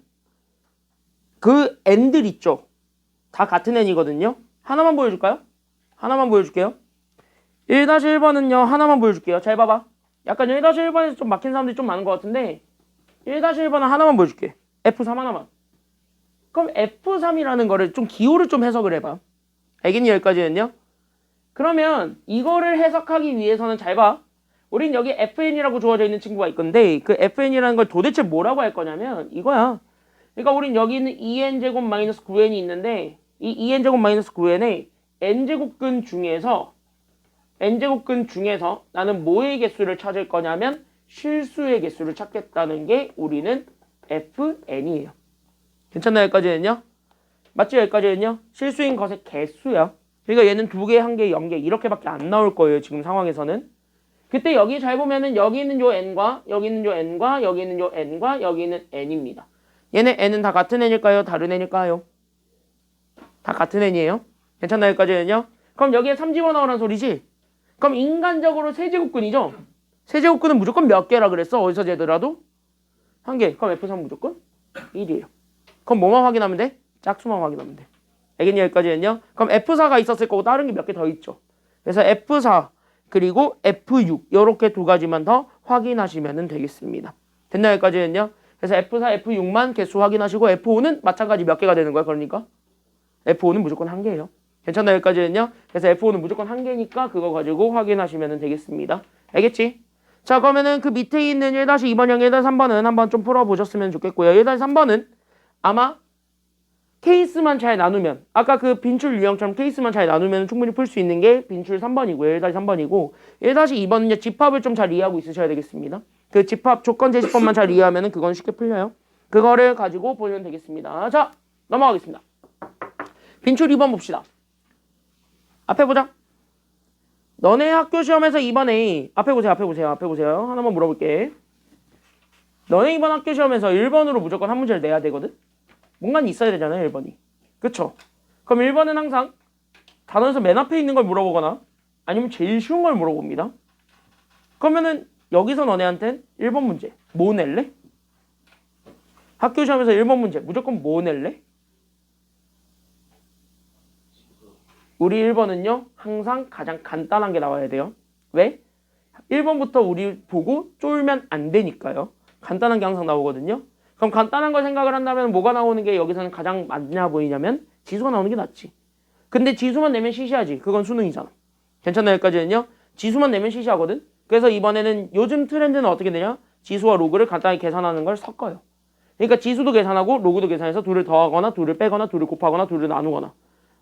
그 n들 있죠. 다 같은 n이거든요. 하나만 보여줄까요? 하나만 보여줄게요. 1-1번은요. 하나만 보여줄게요. 잘 봐봐. 약간 1-1번에서 좀 막힌 사람들이 좀 많은 것 같은데 1-1번은 하나만 보여줄게. F3 하나만. 그럼 F3이라는 거를 좀 기호를 좀 해석을 해봐. 알겠니? 여기까지는요. 그러면 이거를 해석하기 위해서는 잘 봐. 우린 여기 FN이라고 주어져 있는 친구가 있건데 그 FN이라는 걸 도대체 뭐라고 할 거냐면 이거야. 그러니까 우린 여기 있는 2n제곱 마이너스 9n이 있는데 이 2n제곱 마이너스 9n에 n제곱근 중에서 나는 뭐의 개수를 찾을 거냐면 실수의 개수를 찾겠다는 게 우리는 FN이에요. 괜찮나요? 여기까지는요? 맞죠? 여기까지는요? 실수인 것의 개수야. 그러니까 얘는 2개, 1개, 0개 이렇게밖에 안 나올 거예요. 지금 상황에서는. 그때 여기 잘 보면은 여기 있는 요 n과 여기 있는 요 n과 여기 있는 요 n과 여기 있는 n입니다. 얘네 n은 다 같은 n일까요? 다른 n일까요? 다 같은 n이에요. 괜찮나요? 여기까지는요? 그럼 여기에 3 집어넣으라는 소리지? 그럼 인간적으로 세제곱근이죠? 세제곱근은 무조건 몇 개라 그랬어? 어디서 재더라도? 1개. 그럼 F3 무조건 1이에요. 그럼 뭐만 확인하면 돼? 짝수만 확인하면 돼. 알겠니? 여기까지는요? 그럼 F4가 있었을 거고 다른 게 몇 개 더 있죠. 그래서 F4 그리고 F6 이렇게 2가지만 더 확인하시면 되겠습니다. 됐나요? 여기까지는요? 그래서 F4, F6만 개수 확인하시고 F5는 마찬가지 몇 개가 되는 거야? 그러니까 F5는 무조건 1개예요. 괜찮나요? 여기까지는요? 그래서 F5는 무조건 1개니까 그거 가지고 확인하시면 되겠습니다. 알겠지? 자, 그러면은 그 밑에 있는 1-2번형 1-3번은 한번 좀 풀어보셨으면 좋겠고요. 1-3번은 아마 케이스만 잘 나누면 아까 그 빈출 유형처럼 케이스만 잘 나누면 충분히 풀 수 있는 게 빈출 3번이고요. 1-3번이고 1-2번은 집합을 좀 잘 이해하고 있으셔야 되겠습니다. 그 집합 조건 제시법만 잘 이해하면 그건 쉽게 풀려요. 그거를 가지고 보면 되겠습니다. 자, 넘어가겠습니다. 빈출 2번 봅시다. 앞에 보자. 너네 학교 시험에서 이번에 앞에 보세요. 하나만 물어볼게. 너네 이번 학교 시험에서 1번으로 무조건 한 문제를 내야 되거든. 뭔가 있어야 되잖아요. 1번이. 그쵸? 그럼 1번은 항상 단원에서 맨 앞에 있는 걸 물어보거나 아니면 제일 쉬운 걸 물어봅니다. 그러면은 여기서 너네한텐 1번 문제 뭐 낼래? 학교 시험에서 1번 문제 무조건 뭐 낼래? 우리 1번은요 항상 가장 간단한 게 나와야 돼요. 왜? 1번부터 우리 보고 쫄면 안 되니까요. 간단한 게 항상 나오거든요. 그럼 간단한 걸 생각을 한다면 뭐가 나오는 게 여기서는 가장 맞냐 보이냐면 지수가 나오는 게 낫지. 근데 지수만 내면 시시하지. 그건 수능이잖아. 괜찮나요? 여기까지는요? 지수만 내면 시시하거든. 그래서 이번에는 요즘 트렌드는 어떻게 되냐? 지수와 로그를 간단히 계산하는 걸 섞어요. 그러니까 지수도 계산하고 로그도 계산해서 둘을 더하거나 둘을 빼거나 둘을 곱하거나 둘을 나누거나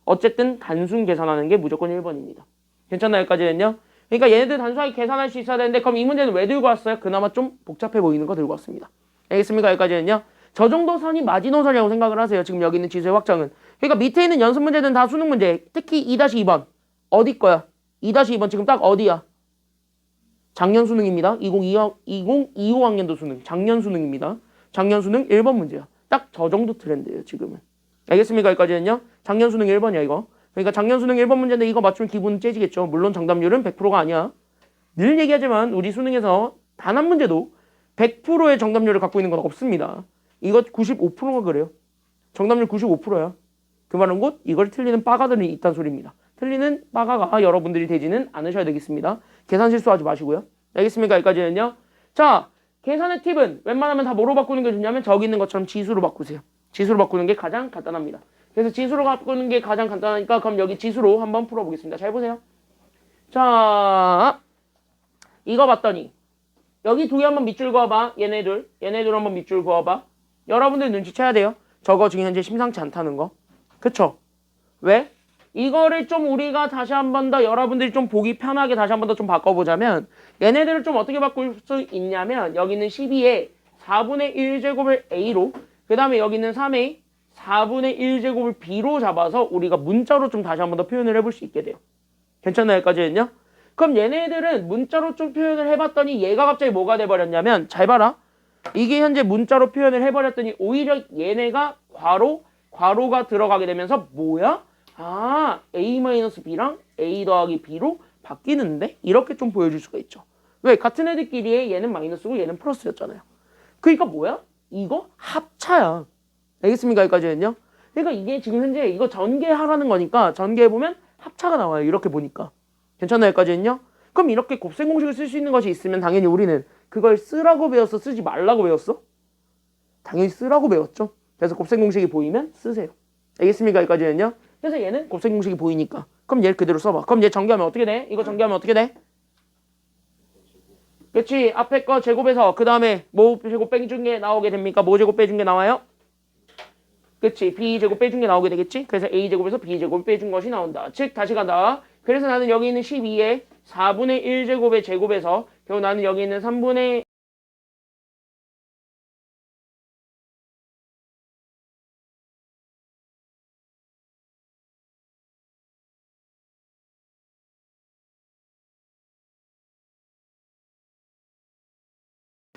어쨌든 단순 계산하는 게 무조건 1번입니다. 괜찮나요? 여기까지는요? 그러니까 얘네들 단순하게 계산할 수 있어야 되는데 그럼 이 문제는 왜 들고 왔어요? 그나마 좀 복잡해 보이는 거 들고 왔습니다. 알겠습니까? 여기까지는요? 저 정도 선이 마지노선이라고 생각을 하세요. 지금 여기 있는 지수의 확장은. 그러니까 밑에 있는 연습 문제는 다 수능 문제. 특히 2-2번. 어디 거야? 2-2번 지금 딱 어디야? 작년 수능입니다. 2025학년도 수능. 작년 수능입니다. 작년 수능 1번 문제야. 딱 저 정도 트렌드예요. 지금은. 알겠습니까? 여기까지는요? 작년 수능 1번이야 이거. 그러니까 작년 수능 1번 문제인데 이거 맞추면 기분 째지겠죠. 물론 정답률은 100%가 아니야. 늘 얘기하지만 우리 수능에서 단 한 문제도 100%의 정답률을 갖고 있는 건 없습니다. 이거 95%가 그래요. 정답률 95%야. 그 말은 곧 이걸 틀리는 빠가들이 있다는 소리입니다. 틀리는 빠가가 여러분들이 되지는 않으셔야 되겠습니다. 계산 실수하지 마시고요. 알겠습니까? 여기까지는요. 자, 계산의 팁은 웬만하면 다 뭐로 바꾸는 게 좋냐면 저기 있는 것처럼 지수로 바꾸세요. 지수로 바꾸는 게 가장 간단합니다. 그래서 지수로 바꾸는 게 가장 간단하니까 그럼 여기 지수로 한번 풀어보겠습니다. 잘 보세요. 자, 이거 봤더니 여기 두 개 한번 밑줄 그어봐. 얘네들 한번 밑줄 그어봐. 여러분들 눈치채야 돼요. 저거 지금 현재 심상치 않다는 거. 그쵸? 왜? 이거를 좀 우리가 다시 한 번 더 여러분들이 좀 보기 편하게 다시 한 번 더 좀 바꿔보자면 얘네들을 좀 어떻게 바꿀 수 있냐면 여기 있는 12에 4분의 1제곱을 A로 그 다음에 여기 있는 3에 4분의 1제곱을 B로 잡아서 우리가 문자로 좀 다시 한 번 더 표현을 해볼 수 있게 돼요. 괜찮나요? 여기까지는요? 그럼 얘네들은 문자로 좀 표현을 해봤더니 얘가 갑자기 뭐가 돼버렸냐면 잘 봐라. 이게 현재 문자로 표현을 해버렸더니 오히려 얘네가 괄호가 들어가게 되면서 뭐야? 아, A-B랑 A 더하기 B로 바뀌는데? 이렇게 좀 보여줄 수가 있죠. 왜? 같은 애들끼리의 얘는 마이너스고 얘는 플러스였잖아요. 그러니까 뭐야? 이거 합차야. 알겠습니까? 여기까지는요. 그러니까 이게 지금 현재 이거 전개하라는 거니까 전개해보면 합차가 나와요. 이렇게 보니까. 괜찮나요? 여기까지는요. 그럼 이렇게 곱셈 공식을 쓸 수 있는 것이 있으면 당연히 우리는 그걸 쓰라고 배웠어? 쓰지 말라고 배웠어? 당연히 쓰라고 배웠죠. 그래서 곱셈 공식이 보이면 쓰세요. 알겠습니까? 여기까지는요. 그래서 얘는 곱셈 공식이 보이니까. 그럼 얘를 그대로 써봐. 그럼 얘 전개하면 어떻게 돼? 이거 전개하면 어떻게 돼? 그치? 앞에 거 제곱해서 그 다음에 뭐 제곱 빼준 게 나오게 됩니까? 뭐 제곱 빼준 게 나와요? 그치? B 제곱 빼준 게 나오게 되겠지? 그래서 A제곱에서 B제곱 빼준 것이 나온다. 즉 다시 간다. 그래서 나는 여기 있는 12에 4분의 1제곱의 제곱에서 결국 나는 여기 있는 3분의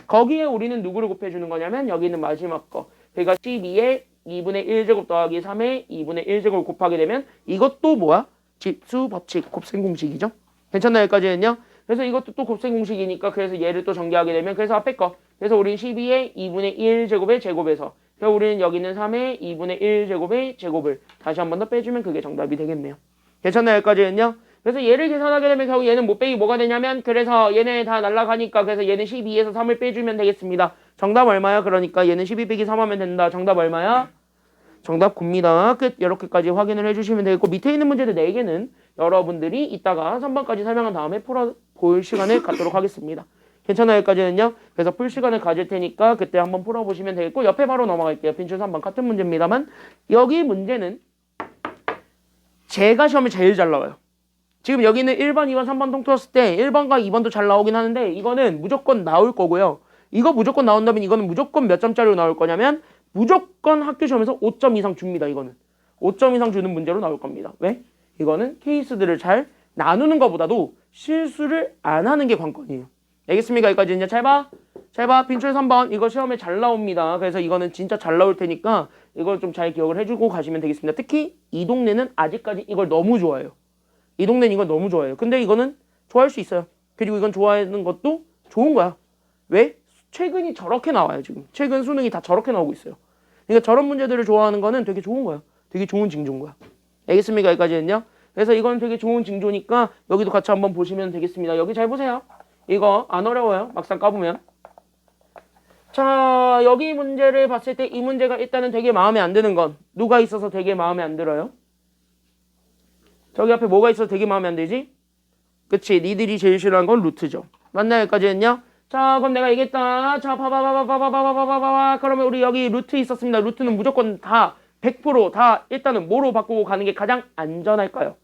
거기에 우리는 누구를 곱해주는 거냐면 여기 있는 마지막 거. 그러니까 12에 2분의 1제곱 더하기 3에 2분의 1제곱 곱하게 되면 이것도 뭐야? 집수 법칙 곱셈 공식이죠. 괜찮나요? 여기까지는요. 그래서 이것도 또 곱셈 공식이니까 그래서 얘를 또 전개하게 되면 그래서 앞에 거. 그래서 우리는 12에 2분의 1제곱의 제곱에서 그래서 우리는 여기 있는 3에 2분의 1제곱의 제곱을 다시 한 번 더 빼주면 그게 정답이 되겠네요. 괜찮나요? 여기까지는요. 그래서 얘를 계산하게 되면 결국 얘는 못 빼기 뭐가 되냐면 그래서 얘네 다 날라가니까 그래서 얘는 12에서 3을 빼주면 되겠습니다. 정답 얼마야? 그러니까 얘는 12 빼기 3 하면 된다. 정답 얼마야? 정답 9입니다. 끝. 이렇게까지 확인을 해주시면 되겠고 밑에 있는 문제들 4개는 여러분들이 이따가 3번까지 설명한 다음에 볼 시간을 갖도록 하겠습니다. 괜찮아요? 여기까지는요. 그래서 풀 시간을 가질 테니까 그때 한번 풀어보시면 되겠고 옆에 바로 넘어갈게요. 빈출 3번 같은 문제입니다만 여기 문제는 제가 시험에 제일 잘 나와요. 지금 여기는 1번, 2번, 3번 통틀었을 때 1번과 2번도 잘 나오긴 하는데 이거는 무조건 나올 거고요. 이거 무조건 나온다면 이거는 무조건 몇 점짜리로 나올 거냐면 무조건 학교 시험에서 5점 이상 줍니다. 이거는 5점 이상 주는 문제로 나올 겁니다. 왜? 이거는 케이스들을 잘 나누는 것보다도 실수를 안 하는 게 관건이에요. 알겠습니까? 여기까지는 잘 봐. 잘 봐. 빈출 3번 이거 시험에 잘 나옵니다. 그래서 이거는 진짜 잘 나올 테니까 이걸 좀 잘 기억을 해주고 가시면 되겠습니다. 특히 이 동네는 아직까지 이걸 너무 좋아해요. 이 동네는 이걸 너무 좋아해요. 근데 이거는 좋아할 수 있어요. 그리고 이건 좋아하는 것도 좋은 거야. 왜? 최근이 저렇게 나와요. 지금 최근 수능이 다 저렇게 나오고 있어요. 그러니까 저런 문제들을 좋아하는 거는 되게 좋은 거야. 되게 좋은 징조인 거야. 알겠습니까? 여기까지는요. 그래서 이건 되게 좋은 징조니까 여기도 같이 한번 보시면 되겠습니다. 여기 잘 보세요. 이거 안 어려워요. 막상 까보면. 자, 여기 문제를 봤을 때 이 문제가 일단은 되게 마음에 안 드는 건 누가 있어서 되게 마음에 안 들어요? 저기 앞에 뭐가 있어서 되게 마음에 안 들지? 그치, 니들이 제일 싫어하는 건 루트죠. 맞나요? 여기까지는요? 자, 그럼 내가 얘기했다. 자, 봐봐. 그러면 우리 여기 루트 있었습니다. 루트는 무조건 다 100%다 일단은 뭐로 바꾸고 가는 게 가장 안전할까요?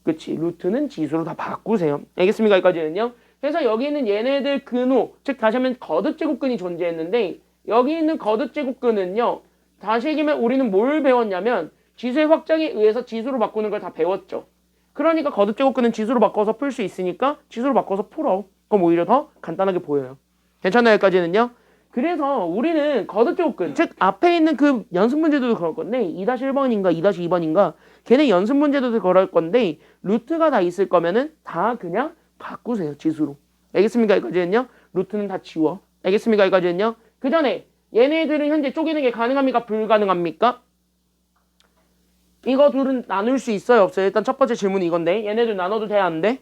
그치, 루트는 지수로 다 바꾸세요. 알겠습니까? 여기까지는요? 그래서 여기 있는 얘네들 근호, 즉 다시 하면 거듭제곱근이 존재했는데 여기 있는 거듭제곱근은요. 다시 얘기하면 우리는 뭘 배웠냐면 지수의 확장에 의해서 지수로 바꾸는 걸 다 배웠죠. 그러니까 거듭제곱근은 지수로 바꿔서 풀 수 있으니까 지수로 바꿔서 풀어. 그럼 오히려 더 간단하게 보여요. 괜찮나요? 여기까지는요? 그래서 우리는 거듭제곱근, 즉 앞에 있는 그 연습 문제도 그럴 건데 2-1번인가 2-2번인가 걔네 연습 문제도 그럴 건데 루트가 다 있을 거면은 다 그냥 바꾸세요. 지수로. 알겠습니까? 여기까지는요? 루트는 다 지워. 알겠습니까? 여기까지는요? 그 전에 얘네들은 현재 쪼개는 게 가능합니까? 불가능합니까? 이거 둘은 나눌 수 있어요? 없어요? 일단 첫 번째 질문이 이건데 얘네들 나눠도 돼? 안 돼?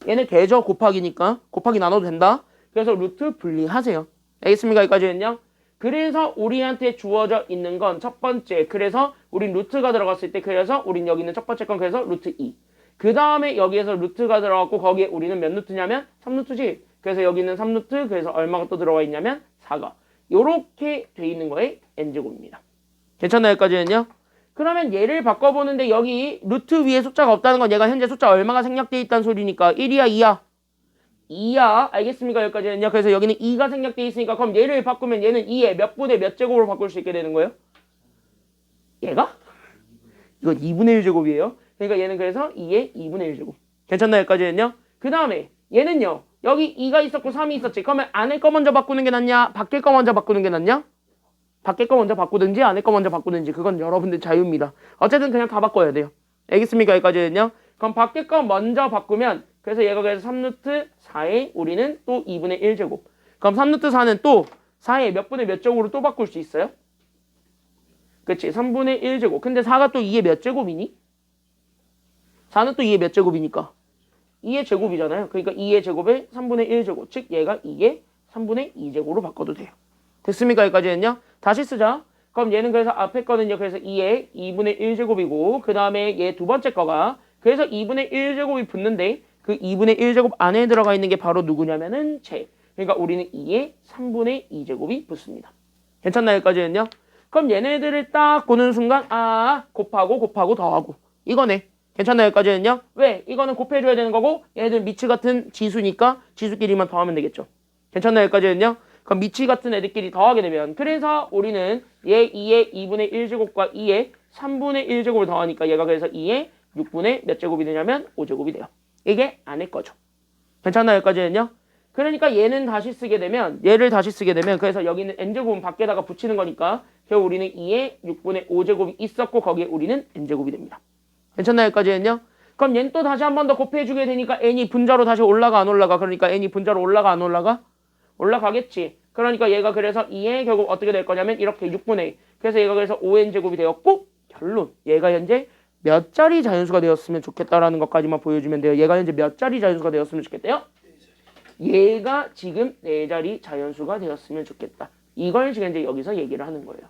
얘네 되죠? 곱하기니까. 곱하기 나눠도 된다. 그래서 루트 분리하세요. 알겠습니까? 여기까지는요? 그래서 우리한테 주어져 있는 건 첫 번째. 그래서 우린 루트가 들어갔을 때 그래서 우린 여기 있는 첫 번째 건 그래서 루트 2. 그 다음에 여기에서 루트가 들어갔고 거기에 우리는 몇 루트냐면 3루트지. 그래서 여기 있는 3루트 그래서 얼마가 또 들어가 있냐면 4가. 요렇게 돼 있는 거에 n제곱입니다. 괜찮나요? 여기까지는요? 그러면 얘를 바꿔보는데 여기 루트 위에 숫자가 없다는 건 얘가 현재 숫자 얼마가 생략돼 있다는 소리니까 1이야 2야? 2야. 알겠습니까? 여기까지는요. 그래서 여기는 2가 생략돼 있으니까 그럼 얘를 바꾸면 얘는 2에 몇 분의 몇 제곱으로 바꿀 수 있게 되는 거예요? 얘가? 이건 2분의 1제곱이에요. 그러니까 얘는 그래서 2에 2분의 1제곱. 괜찮나요? 여기까지는요. 그 다음에 얘는요. 여기 2가 있었고 3이 있었지. 그러면 안에 거 먼저 바꾸는 게 낫냐? 밖에 거 먼저 바꾸는 게 낫냐? 밖에 거 먼저 바꾸든지 안에 거 먼저 바꾸든지 그건 여러분들 자유입니다. 어쨌든 그냥 다 바꿔야 돼요. 알겠습니까? 여기까지는요. 그럼 밖에 거 먼저 바꾸면 그래서 얘가 그래서 3루트 4에 우리는 또 2분의 1제곱. 그럼 3루트 4는 또 4의 몇 분의 몇 제곱으로 또 바꿀 수 있어요? 그치? 3분의 1제곱. 근데 4가 또 2의 몇 제곱이니? 4는 또 2의 몇 제곱이니까? 2의 제곱이잖아요. 그러니까 2의 제곱에 3분의 1제곱. 즉 얘가 2의 3분의 2제곱으로 바꿔도 돼요. 됐습니까? 여기까지는요. 다시 쓰자. 그럼 얘는 그래서 앞에 거는요. 그래서 2의 2분의 1제곱이고 그 다음에 얘 두 번째 거가 그래서 2분의 1제곱이 붙는데 그 2분의 1제곱 안에 들어가 있는 게 바로 누구냐면은 제. 그러니까 우리는 2의 3분의 2제곱이 붙습니다. 괜찮나요? 여기까지는요. 그럼 얘네들을 딱 보는 순간 곱하고 더하고 이거네. 괜찮나요? 여기까지는요. 왜? 이거는 곱해줘야 되는 거고 얘네들 미치 같은 지수니까 지수끼리만 더하면 되겠죠. 괜찮나요? 여기까지는요. 그럼 미치 같은 애들끼리 더하게 되면 그래서 우리는 얘 2의 2분의 1제곱과 2의 3분의 1제곱을 더하니까 얘가 그래서 2의 6분의 몇 제곱이 되냐면 5제곱이 돼요. 이게 아닐 거죠. 괜찮나요? 여기까지는요. 그러니까 얘는 다시 쓰게 되면 얘를 다시 쓰게 되면 그래서 여기는 n제곱은 밖에다가 붙이는 거니까 결국 우리는 2의 6분의 5제곱이 있었고 거기에 우리는 n제곱이 됩니다. 괜찮나요? 여기까지는요. 그럼 얘는 또 다시 한 번 더 곱해주게 되니까 n이 분자로 다시 올라가 안 올라가? 그러니까 n이 분자로 올라가 안 올라가? 올라가겠지. 그러니까 얘가 그래서 2에 결국 어떻게 될 거냐면 이렇게 6분의 그래서 얘가 그래서 5n제곱이 되었고 결론 얘가 현재 몇 자리 자연수가 되었으면 좋겠다라는 것까지만 보여주면 돼요. 얘가 현재 몇 자리 자연수가 되었으면 좋겠대요? 얘가 지금 4자리 자연수가 되었으면 좋겠다. 이걸 지금 이제 여기서 얘기를 하는 거예요.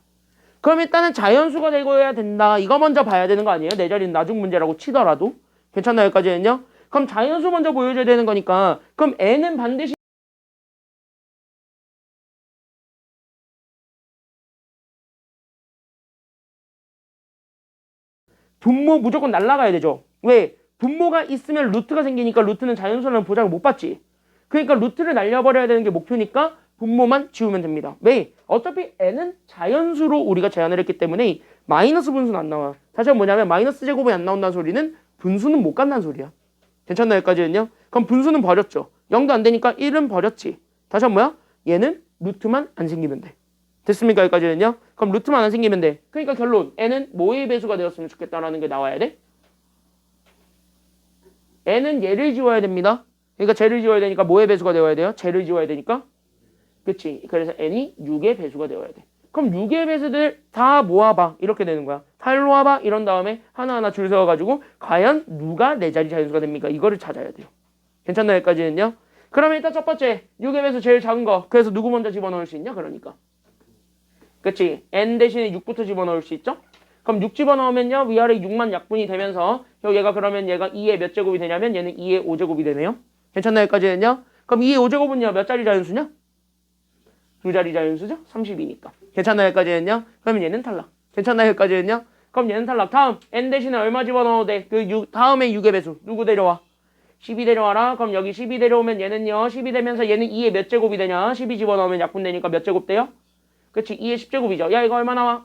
그럼 일단은 자연수가 되고야 된다. 이거 먼저 봐야 되는 거 아니에요? 4자리는 나중 문제라고 치더라도. 괜찮나요? 여기까지는요? 그럼 자연수 먼저 보여줘야 되는 거니까 그럼 n은 반드시 분모 무조건 날라가야 되죠. 왜? 분모가 있으면 루트가 생기니까 루트는 자연수라는 보장을 못 받지. 그러니까 루트를 날려버려야 되는 게 목표니까 분모만 지우면 됩니다. 왜? 어차피 n은 자연수로 우리가 제한을 했기 때문에 마이너스 분수는 안 나와. 다시 한번 뭐냐면 마이너스 제곱이 안 나온다는 소리는 분수는 못 간다는 소리야. 괜찮나요? 여기까지는요? 그럼 분수는 버렸죠. 0도 안 되니까 1은 버렸지. 다시 한번 뭐야? 얘는 루트만 안 생기면 돼. 됐습니까? 여기까지는요? 그럼 루트만 안 생기면 돼. 그러니까 결론 n은 뭐의 배수가 되었으면 좋겠다라는 게 나와야 돼? n은 얘를 지워야 됩니다. 그러니까 쟤를 지워야 되니까 뭐의 배수가 되어야 돼요? 쟤를 지워야 되니까. 그치? 그래서 n이 6의 배수가 되어야 돼. 그럼 6의 배수들 다 모아봐. 이렇게 되는 거야. 다 일로 와봐. 이런 다음에 하나하나 줄 세워가지고 과연 누가 4자리 자연수가 됩니까? 이거를 찾아야 돼요. 괜찮나요? 여기까지는요? 그러면 일단 첫 번째 6의 배수 제일 작은 거. 그래서 누구 먼저 집어넣을 수 있냐? 그러니까. 그치? n 대신에 6부터 집어넣을 수 있죠? 그럼 6 집어넣으면요. 위아래 6만 약분이 되면서 얘가 그러면 얘가 2의 몇 제곱이 되냐면 얘는 2의 5제곱이 되네요. 괜찮나요? 여기까지는요? 그럼 2의 5제곱은요. 몇 자리 자연수냐? 2자리 자연수죠? 30이니까. 괜찮나요? 여기까지는요? 그러면 얘는 탈락. 괜찮나요? 여기까지는요? 그럼 얘는 탈락. 다음 n 대신에 얼마 집어넣어도 돼? 그 6, 다음에 6의 배수. 누구 데려와? 12 데려와라. 그럼 여기 12 데려오면 얘는요. 12 되면서 얘는 2의 몇 제곱이 되냐? 12 집어넣으면 약분 되니까 몇 제곱 돼요? 그치? 2의 10제곱이죠. 야 이거 얼마 나와?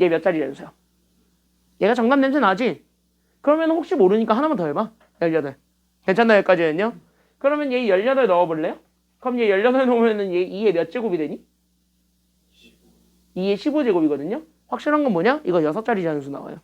얘 몇 자리 자연수야? 얘가 정답 냄새 나지? 그러면 혹시 모르니까 하나만 더 해봐. 18. 괜찮나요? 여기까지는요? 그러면 얘 18 넣어볼래요? 그럼 얘 18 넣으면은 얘 2의 몇 제곱이 되니? 2의 15제곱이거든요? 확실한 건 뭐냐? 이거 6자리 자연수 나와요.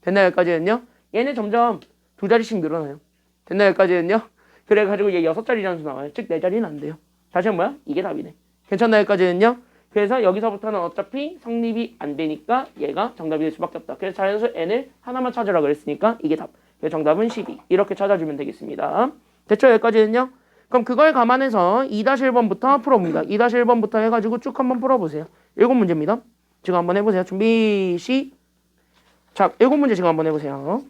됐나요? 여기까지는요? 얘는 점점 2자리씩 늘어나요. 됐나요? 여기까지는요? 그래가지고 얘 6자리 자연수 나와요. 즉 4자리는 안 돼요. 다시 한번 뭐야? 이게 답이네. 괜찮나요? 여기까지는요? 그래서 여기서부터는 어차피 성립이 안 되니까 얘가 정답이 될 수밖에 없다. 그래서 자연수 n을 하나만 찾으라 그랬으니까 이게 답. 그래서 정답은 12. 이렇게 찾아주면 되겠습니다. 됐죠? 여기까지는요? 그럼 그걸 감안해서 2-1번부터 풀어봅니다. 2-1번부터 해가지고 쭉 한번 풀어보세요. 7문제입니다. 지금 한번 해보세요. 준비, 시작. 7문제 지금 한번 해보세요.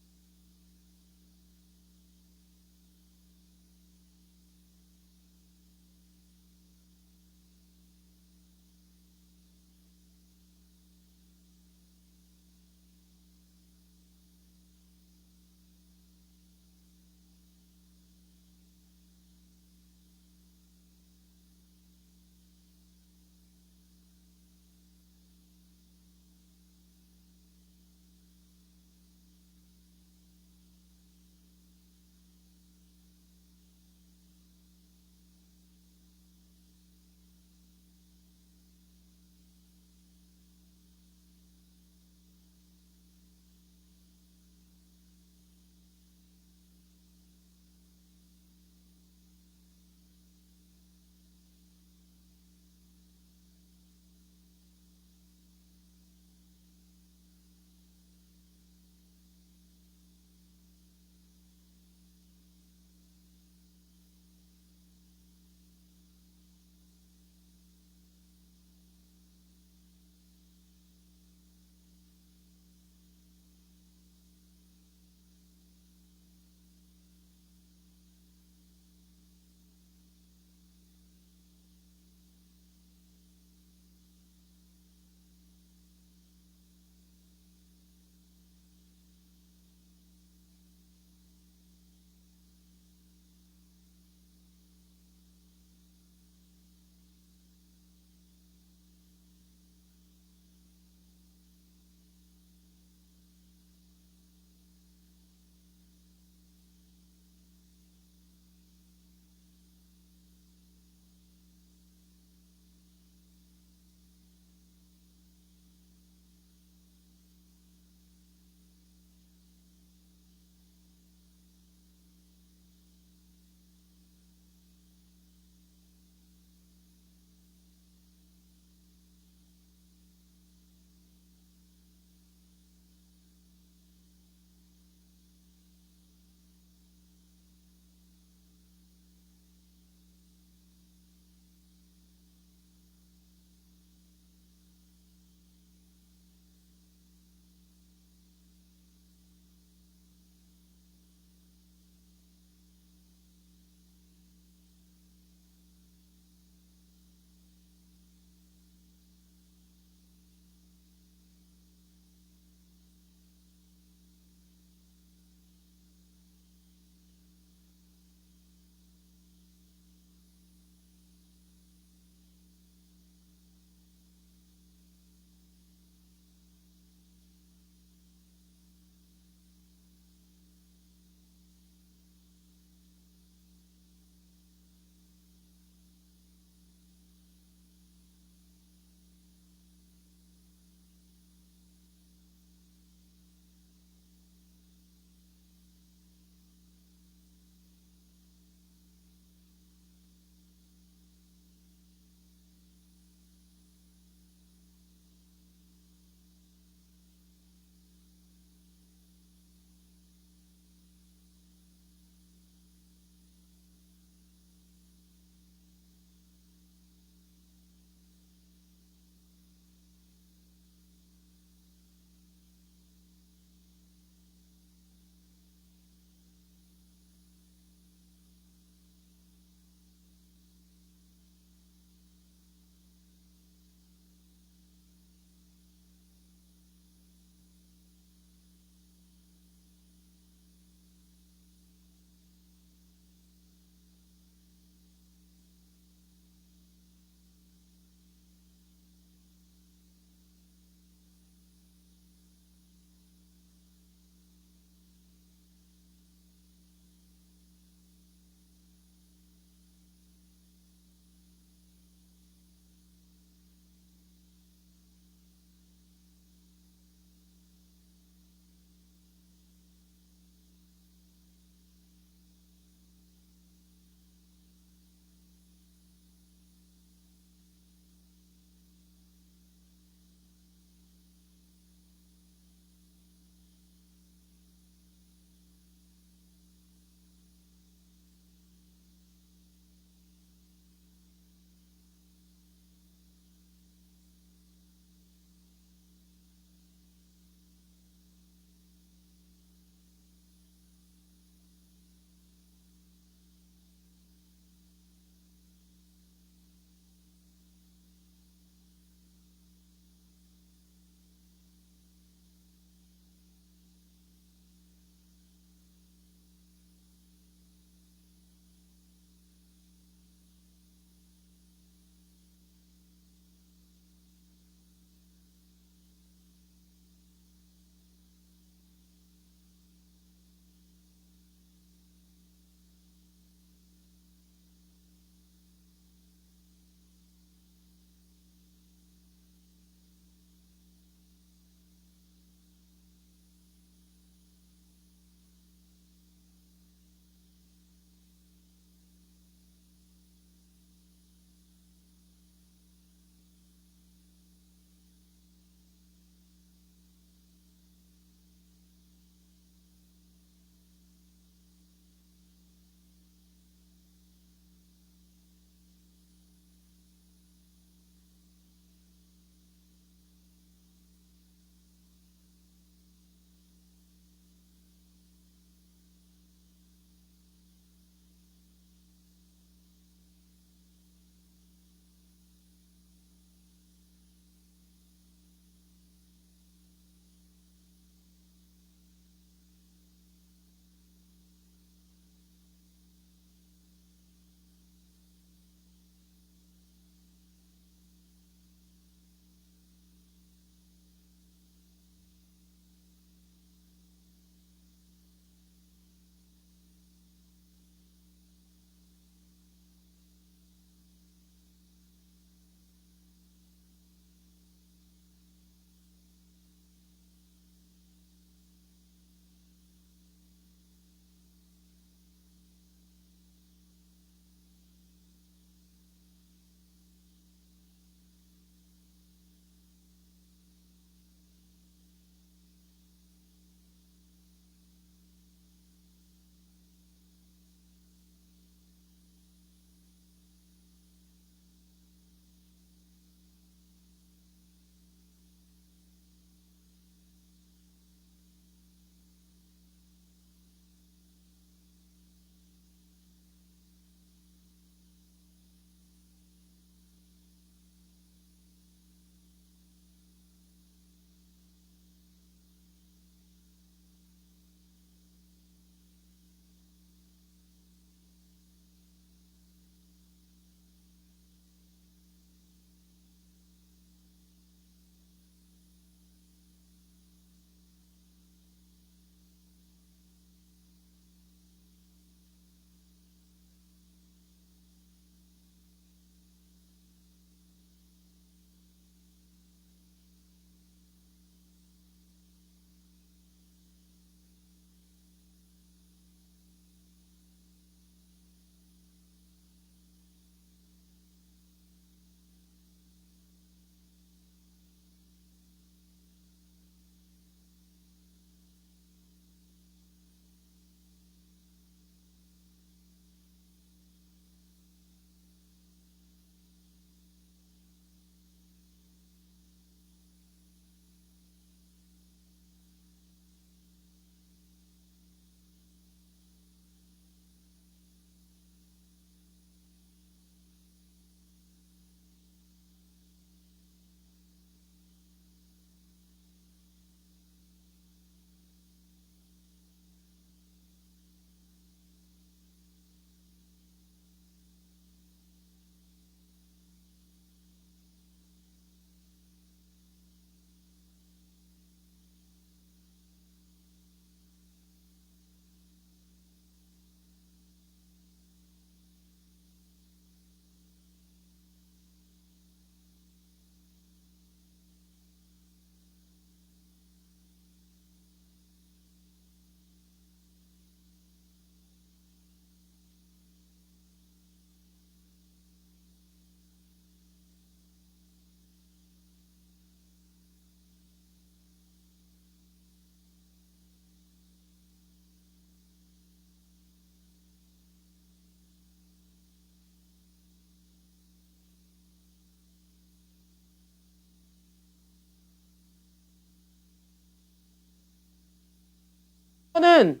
이거는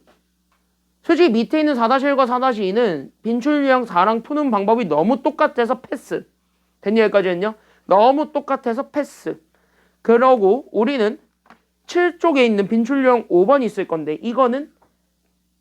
솔직히 밑에 있는 4-1과 4-2는 빈출 유형 4랑 푸는 방법이 너무 똑같아서 패스. 됐냐 여기까지는요? 너무 똑같아서 패스. 그러고 우리는 7쪽에 있는 빈출 유형 5번이 있을 건데 이거는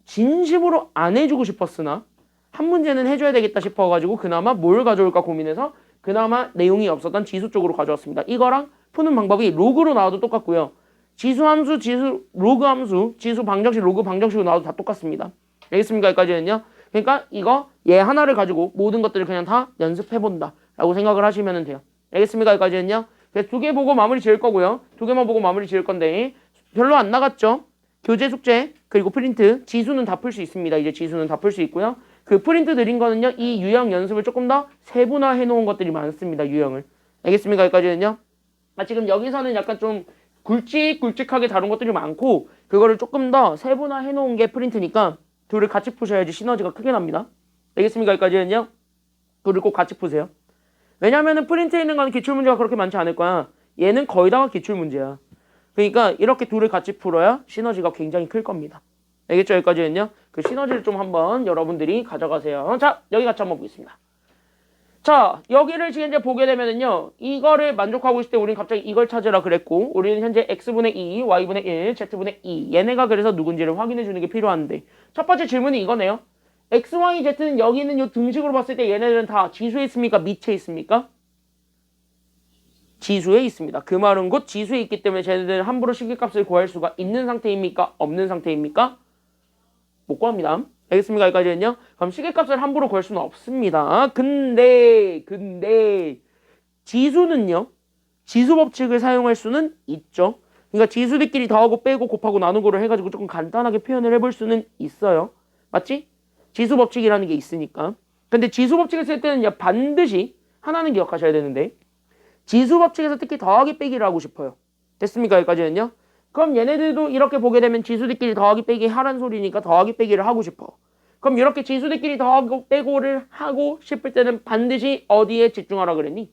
진심으로 안 해주고 싶었으나 한 문제는 해줘야 되겠다 싶어가지고 그나마 뭘 가져올까 고민해서 그나마 내용이 없었던 지수 쪽으로 가져왔습니다. 이거랑 푸는 방법이 로그로 나와도 똑같고요. 지수 함수, 지수 로그 함수, 지수 방정식, 로그 방정식으로 나와도 다 똑같습니다. 알겠습니까? 여기까지는요. 그러니까 이거 얘 하나를 가지고 모든 것들을 그냥 다 연습해본다 라고 생각을 하시면 돼요. 알겠습니까? 여기까지는요. 그래서 2개 보고 마무리 지을 거고요. 2개만 보고 마무리 지을 건데 별로 안 나갔죠? 교재 숙제 그리고 프린트 지수는 다 풀 수 있습니다. 이제 지수는 다 풀 수 있고요. 그 프린트 드린 거는요. 이 유형 연습을 조금 더 세분화해 놓은 것들이 많습니다. 유형을. 알겠습니까? 여기까지는요. 지금 여기서는 약간 좀 굵직굵직하게 다룬 것들이 많고 그거를 조금 더 세분화해 놓은 게 프린트니까 둘을 같이 푸셔야지 시너지가 크게 납니다. 알겠습니까? 여기까지는요. 둘을 꼭 같이 푸세요. 왜냐면은 프린트에 있는 건 기출문제가 그렇게 많지 않을 거야. 얘는 거의 다가 기출문제야. 그러니까 이렇게 둘을 같이 풀어야 시너지가 굉장히 클 겁니다. 알겠죠? 여기까지는요. 그 시너지를 좀 한번 여러분들이 가져가세요. 자, 여기 같이 한번 보겠습니다. 자, 여기를 지금 이제 보게 되면은요. 이거를 만족하고 있을 때 우리는 갑자기 이걸 찾으라 그랬고 우리는 현재 x분의 2, y분의 1, z분의 2 얘네가 그래서 누군지를 확인해 주는 게 필요한데 첫 번째 질문이 이거네요. x, y, z는 여기 있는 이 등식으로 봤을 때 얘네들은 다 지수에 있습니까? 밑에 있습니까? 지수에 있습니다. 그 말은 곧 지수에 있기 때문에 쟤네들은 함부로 시계값을 구할 수가 있는 상태입니까? 없는 상태입니까? 못 구합니다. 알겠습니까? 여기까지는요. 그럼 시계값을 함부로 구할 수는 없습니다. 근데 지수는요. 지수 법칙을 사용할 수는 있죠. 그러니까 지수들끼리 더하고 빼고 곱하고 나누고를 해가지고 조금 간단하게 표현을 해볼 수는 있어요. 맞지? 지수 법칙이라는 게 있으니까. 근데 지수 법칙을 쓸 때는 반드시 하나는 기억하셔야 되는데 지수 법칙에서 특히 더하기 빼기를 하고 싶어요. 됐습니까? 여기까지는요. 그럼 얘네들도 이렇게 보게 되면 지수들끼리 더하기 빼기 하란 소리니까 더하기 빼기를 하고 싶어. 그럼 이렇게 지수들끼리 더하고 빼고를 하고 싶을 때는 반드시 어디에 집중하라 그랬니?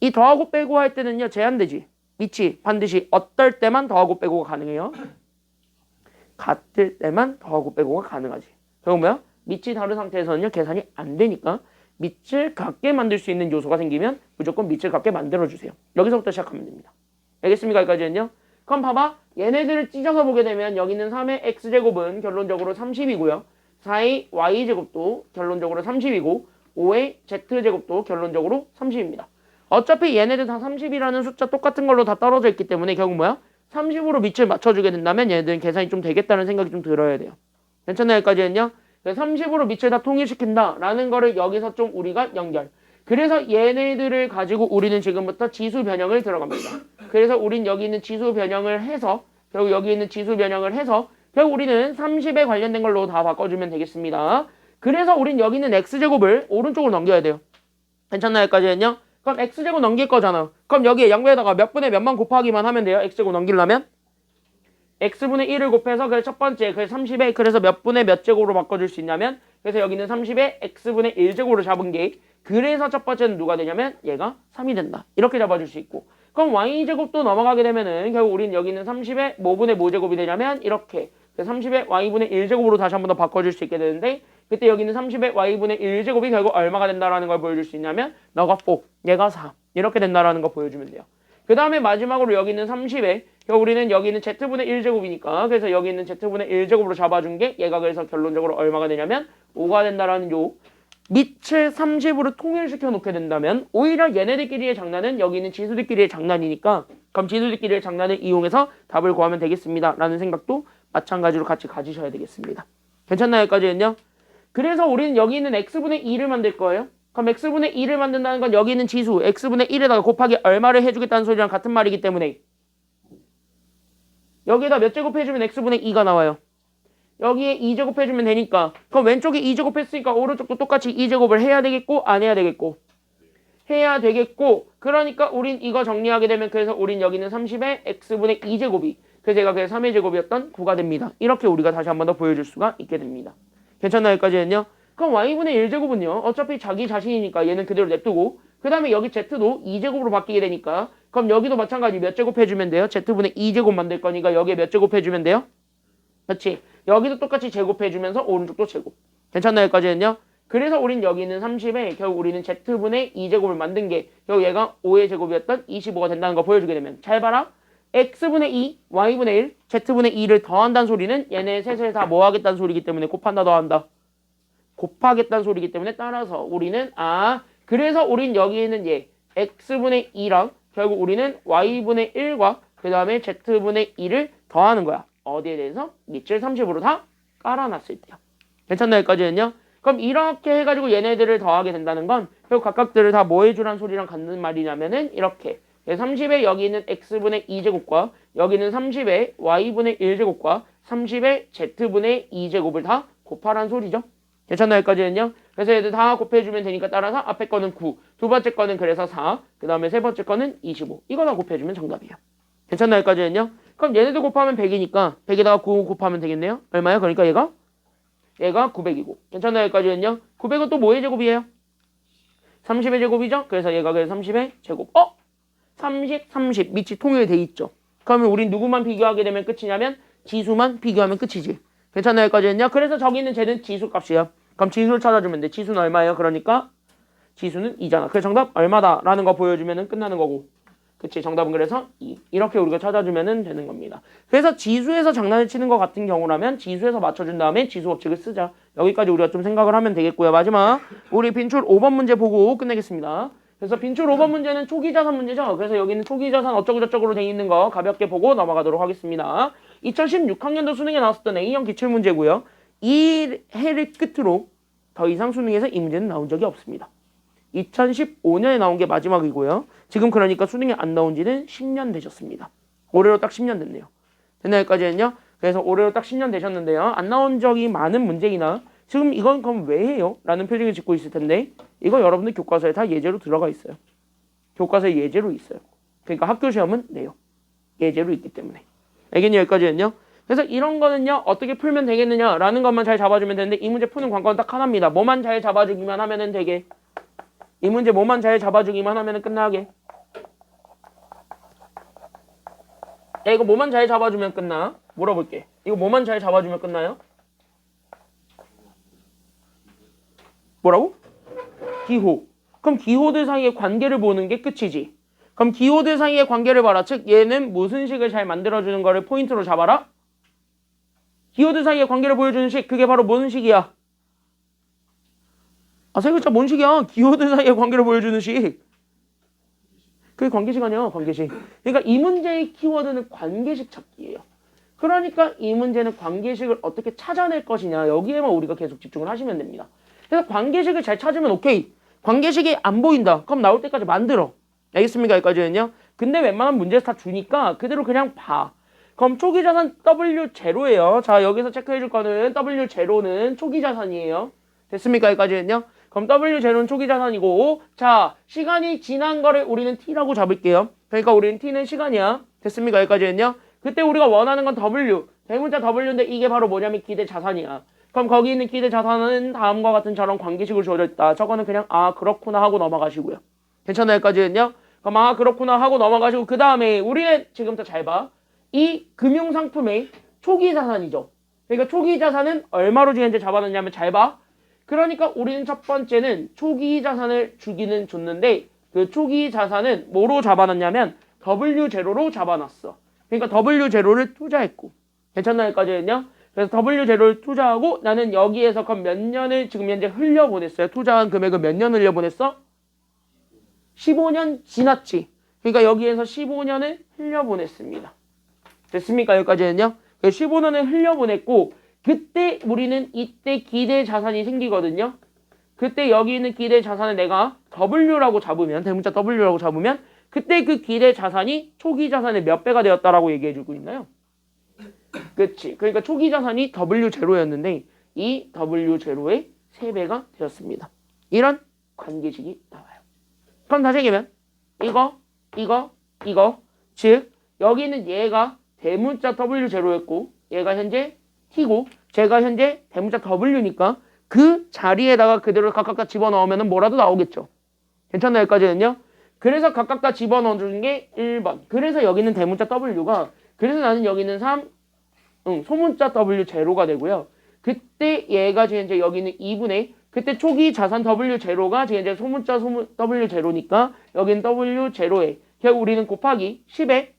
이 더하고 빼고 할 때는요. 제한되지. 밑이 반드시 어떨 때만 더하고 빼고가 가능해요? 같을 때만 더하고 빼고가 가능하지. 그럼 뭐야? 밑이 다른 상태에서는요. 계산이 안 되니까 밑을 같게 만들 수 있는 요소가 생기면 무조건 밑을 같게 만들어주세요. 여기서부터 시작하면 됩니다. 알겠습니까? 여기까지는요. 그럼 봐봐. 얘네들을 찢어서 보게 되면 여기 있는 3의 x제곱은 결론적으로 30이고요. 4의 y제곱도 결론적으로 30이고 5의 z제곱도 결론적으로 30입니다. 어차피 얘네들 다 30이라는 숫자 똑같은 걸로 다 떨어져 있기 때문에 결국 뭐야? 30으로 밑을 맞춰주게 된다면 얘네들은 계산이 좀 되겠다는 생각이 좀 들어야 돼요. 괜찮나요? 여기까지는요. 30으로 밑을 다 통일시킨다라는 거를 여기서 좀 우리가 연결. 그래서 얘네들을 가지고 우리는 지금부터 지수 변형을 들어갑니다. 그래서 우린 여기 있는 지수 변형을 해서 결국 여기 있는 지수 변형을 해서 결국 우리는 30에 관련된 걸로 다 바꿔주면 되겠습니다. 그래서 우린 여기 있는 x제곱을 오른쪽으로 넘겨야 돼요. 괜찮나요? 여기까지는요. 그럼 x제곱 넘길 거잖아. 그럼 여기에 양배에다가 몇 분의 몇만 곱하기만 하면 돼요. x제곱 넘기려면. x분의 1을 곱해서 그 첫 번째 그 30에 그래서 몇 분의 몇 제곱으로 바꿔줄 수 있냐면 그래서 여기는 30에 x분의 1제곱으로 잡은 게 그래서 첫 번째는 누가 되냐면 얘가 3이 된다. 이렇게 잡아줄 수 있고 그럼 y제곱도 넘어가게 되면은 결국 우린 여기 있는 30에 뭐분의 뭐제곱이 되냐면 이렇게 30에 y분의 1제곱으로 다시 한 번 더 바꿔줄 수 있게 되는데 그때 여기 있는 30에 y분의 1제곱이 결국 얼마가 된다라는 걸 보여줄 수 있냐면 너가 4, 얘가 4 이렇게 된다라는 거 보여주면 돼요. 그 다음에 마지막으로 여기 있는 30에 우리는 여기 있는 z분의 1제곱이니까 그래서 여기 있는 z분의 1제곱으로 잡아준 게 얘가 그래서 결론적으로 얼마가 되냐면 5가 된다라는 요 밑을 30으로 통일시켜 놓게 된다면 오히려 얘네들끼리의 장난은 여기 있는 지수들끼리의 장난이니까 그럼 지수들끼리의 장난을 이용해서 답을 구하면 되겠습니다 라는 생각도 마찬가지로 같이 가지셔야 되겠습니다. 괜찮나요? 여기까지는요. 그래서 우리는 여기 있는 x분의 2를 만들 거예요. 그럼 x분의 2를 만든다는 건 여기 있는 지수 x분의 1에다가 곱하기 얼마를 해주겠다는 소리랑 같은 말이기 때문에 여기에다 몇 제곱해주면 x분의 2가 나와요. 여기에 2제곱해주면 되니까 그럼 왼쪽에 2제곱했으니까 오른쪽도 똑같이 2제곱을 해야 되겠고 안 해야 되겠고 해야 되겠고 그러니까 우린 이거 정리하게 되면 그래서 우린 여기는 30에 x분의 2제곱이 그래서 얘가 그냥 3의 제곱이었던 9가 됩니다. 이렇게 우리가 다시 한 번 더 보여줄 수가 있게 됩니다. 괜찮나요? 여기까지는요. 그럼 y분의 1제곱은요. 어차피 자기 자신이니까 얘는 그대로 냅두고 그 다음에 여기 Z도 2제곱으로 바뀌게 되니까 그럼 여기도 마찬가지 몇 제곱 해주면 돼요? Z분의 2제곱 만들 거니까 여기에 몇 제곱 해주면 돼요? 그렇지. 여기도 똑같이 제곱해주면서 오른쪽도 제곱. 괜찮나요? 여기까지는요? 그래서 우린 여기 있는 30에 결국 우리는 Z분의 2제곱을 만든 게 결국 얘가 5의 제곱이었던 25가 된다는 거 보여주게 되면 잘 봐라. X분의 2, Y분의 1, Z분의 2를 더한다는 소리는 얘네 셋을 다 뭐 하겠다는 소리이기 때문에 곱한다 더한다. 곱하겠다는 소리이기 때문에 따라서 우리는 그래서 우린 여기 있는 얘 X분의 2랑 결국 우리는 Y분의 1과 그 다음에 Z분의 2를 더하는 거야. 어디에 대해서? 밑줄 30으로 다 깔아놨을 때요. 괜찮나요? 여기까지는요? 그럼 이렇게 해가지고 얘네들을 더하게 된다는 건 결국 각각들을 다 뭐 해주란 소리랑 같은 말이냐면은 이렇게 30에 여기 있는 X분의 2제곱과 여기 있는 30에 Y분의 1제곱과 30에 Z분의 2제곱을 다 곱하란 소리죠. 괜찮나요? 여기까지는요? 그래서 얘들 다 곱해주면 되니까 따라서 앞에 거는 9, 두 번째 거는 그래서 4, 그 다음에 세 번째 거는 25. 이거 다 곱해주면 정답이에요. 괜찮나요? 여기까지는요? 그럼 얘네들 곱하면 100이니까 100에다가 9 곱하면 되겠네요? 얼마요? 그러니까 얘가 900이고. 괜찮나요? 여기까지는요? 900은 또 뭐의 제곱이에요? 30의 제곱이죠? 그래서 얘가 30의 제곱. 30 밑이 통일돼 있죠. 그러면 우린 누구만 비교하게 되면 끝이냐면 지수만 비교하면 끝이지. 괜찮나요? 여기까지는요? 그래서 저기 있는 쟤는 지수 값이에요. 그럼 지수를 찾아주면 돼. 지수는 얼마예요? 그러니까 지수는 2잖아. 그래서 정답 얼마다 라는 거 보여주면 끝나는 거고. 그치? 정답은 그래서 2. 이렇게 우리가 찾아주면 되는 겁니다. 그래서 지수에서 장난을 치는 것 같은 경우라면 지수에서 맞춰준 다음에 지수 법칙을 쓰자. 여기까지 우리가 좀 생각을 하면 되겠고요. 마지막 우리 빈출 5번 문제 보고 끝내겠습니다. 그래서 빈출 5번 문제는 초기자산 문제죠. 그래서 여기는 초기자산 어쩌고저쩌고로 돼 있는 거 가볍게 보고 넘어가도록 하겠습니다. 2016학년도 수능에 나왔었던 A형 기출문제고요. 이 해를 끝으로 더 이상 수능에서 이 문제는 나온 적이 없습니다. 2015년에 나온 게 마지막이고요. 지금 그러니까 수능에 안 나온 지는 10년 되셨습니다. 올해로 딱 10년 됐네요. 됐나요? 여기까지는요? 그래서 올해로 딱 10년 되셨는데요. 안 나온 적이 많은 문제이나 지금 이건 그럼 왜 해요? 라는 표정을 짓고 있을 텐데 이거 여러분들 교과서에 다 예제로 들어가 있어요. 교과서에 예제로 있어요. 그러니까 학교 시험은 내요. 예제로 있기 때문에. 알겠냐? 여기까지는요? 그래서 이런 거는요. 어떻게 풀면 되겠느냐라는 것만 잘 잡아주면 되는데 이 문제 푸는 관건은 딱 하나입니다. 뭐만 잘 잡아주기만 하면은 되게 이 문제 뭐만 잘 잡아주기만 하면은 끝나게. 야 이거 뭐만 잘 잡아주면 끝나? 물어볼게. 이거 뭐만 잘 잡아주면 끝나요? 뭐라고? 기호. 그럼 기호들 사이의 관계를 보는 게 끝이지. 그럼 기호들 사이의 관계를 봐라. 즉 얘는 무슨 식을 잘 만들어주는 거를 포인트로 잡아라. 기호들 사이의 관계를 보여주는 식. 그게 바로 무슨 식이야? 세 글자 뭔 식이야? 기호들 사이의 관계를 보여주는 식. 그게 관계식 아니야. 관계식. 그러니까 이 문제의 키워드는 관계식 찾기예요. 그러니까 이 문제는 관계식을 어떻게 찾아낼 것이냐. 여기에만 우리가 계속 집중을 하시면 됩니다. 그래서 관계식을 잘 찾으면 오케이. 관계식이 안 보인다. 그럼 나올 때까지 만들어. 알겠습니까? 여기까지는요. 근데 웬만한 문제에서 다 주니까 그대로 그냥 봐. 그럼 초기자산 W0예요. 자 여기서 체크해줄 거는 W0는 초기자산이에요. 됐습니까? 여기까지는요. 그럼 W0는 초기자산이고 자 시간이 지난 거를 우리는 T라고 잡을게요. 그러니까 우리는 T는 시간이야. 됐습니까? 여기까지는요. 그때 우리가 원하는 건 W. 대문자 W인데 이게 바로 뭐냐면 기대자산이야. 그럼 거기 있는 기대자산은 다음과 같은 저런 관계식으로 주어져 있다. 저거는 그냥 그렇구나 하고 넘어가시고요. 괜찮나요? 여기까지는요. 그럼 그렇구나 하고 넘어가시고 그 다음에 우리는 지금부터 잘 봐. 이 금융상품의 초기자산이죠. 그러니까 초기자산은 얼마로 지는지 잡아놨냐면 잘 봐. 그러니까 우리는 첫 번째는 초기자산을 주기는 줬는데 그 초기자산은 뭐로 잡아놨냐면 W0로 잡아놨어. 그러니까 W0를 투자했고. 괜찮나요? 여기까지는요. 그래서 W0를 투자하고 나는 여기에서 그럼 몇 년을 지금 현재 흘려보냈어요. 투자한 금액을 몇 년 흘려보냈어? 15년 지났지. 그러니까 여기에서 15년을 흘려보냈습니다. 됐습니까? 여기까지는요. 15년을 흘려보냈고 그때 우리는 이때 기대자산이 생기거든요. 그때 여기 있는 기대자산을 내가 W라고 잡으면 대문자 W라고 잡으면 그때 그 기대자산이 초기자산의 몇 배가 되었다라고 얘기해주고 있나요? 그치. 그러니까 초기자산이 W0였는데 이 W0의 3배가 되었습니다. 이런 관계식이 나와요. 그럼 다시 얘기하면 이거 즉 여기 있는 얘가 대문자 W0였고 얘가 현재 T고 제가 현재 대문자 W니까 그 자리에다가 그대로 각각 다 집어넣으면 뭐라도 나오겠죠. 괜찮나요? 여기까지는요? 그래서 각각 다 집어넣어주는 게 1번. 그래서 여기는 대문자 W가 그래서 나는 여기는 3 소문자 W 제로가 되고요. 그때 얘가 지금 이제 여기는 2분의 그때 초기 자산 W 제로가 지금 이제 소문자 W 제로니까 여기는 W 제로에 결국 우리는 곱하기 10에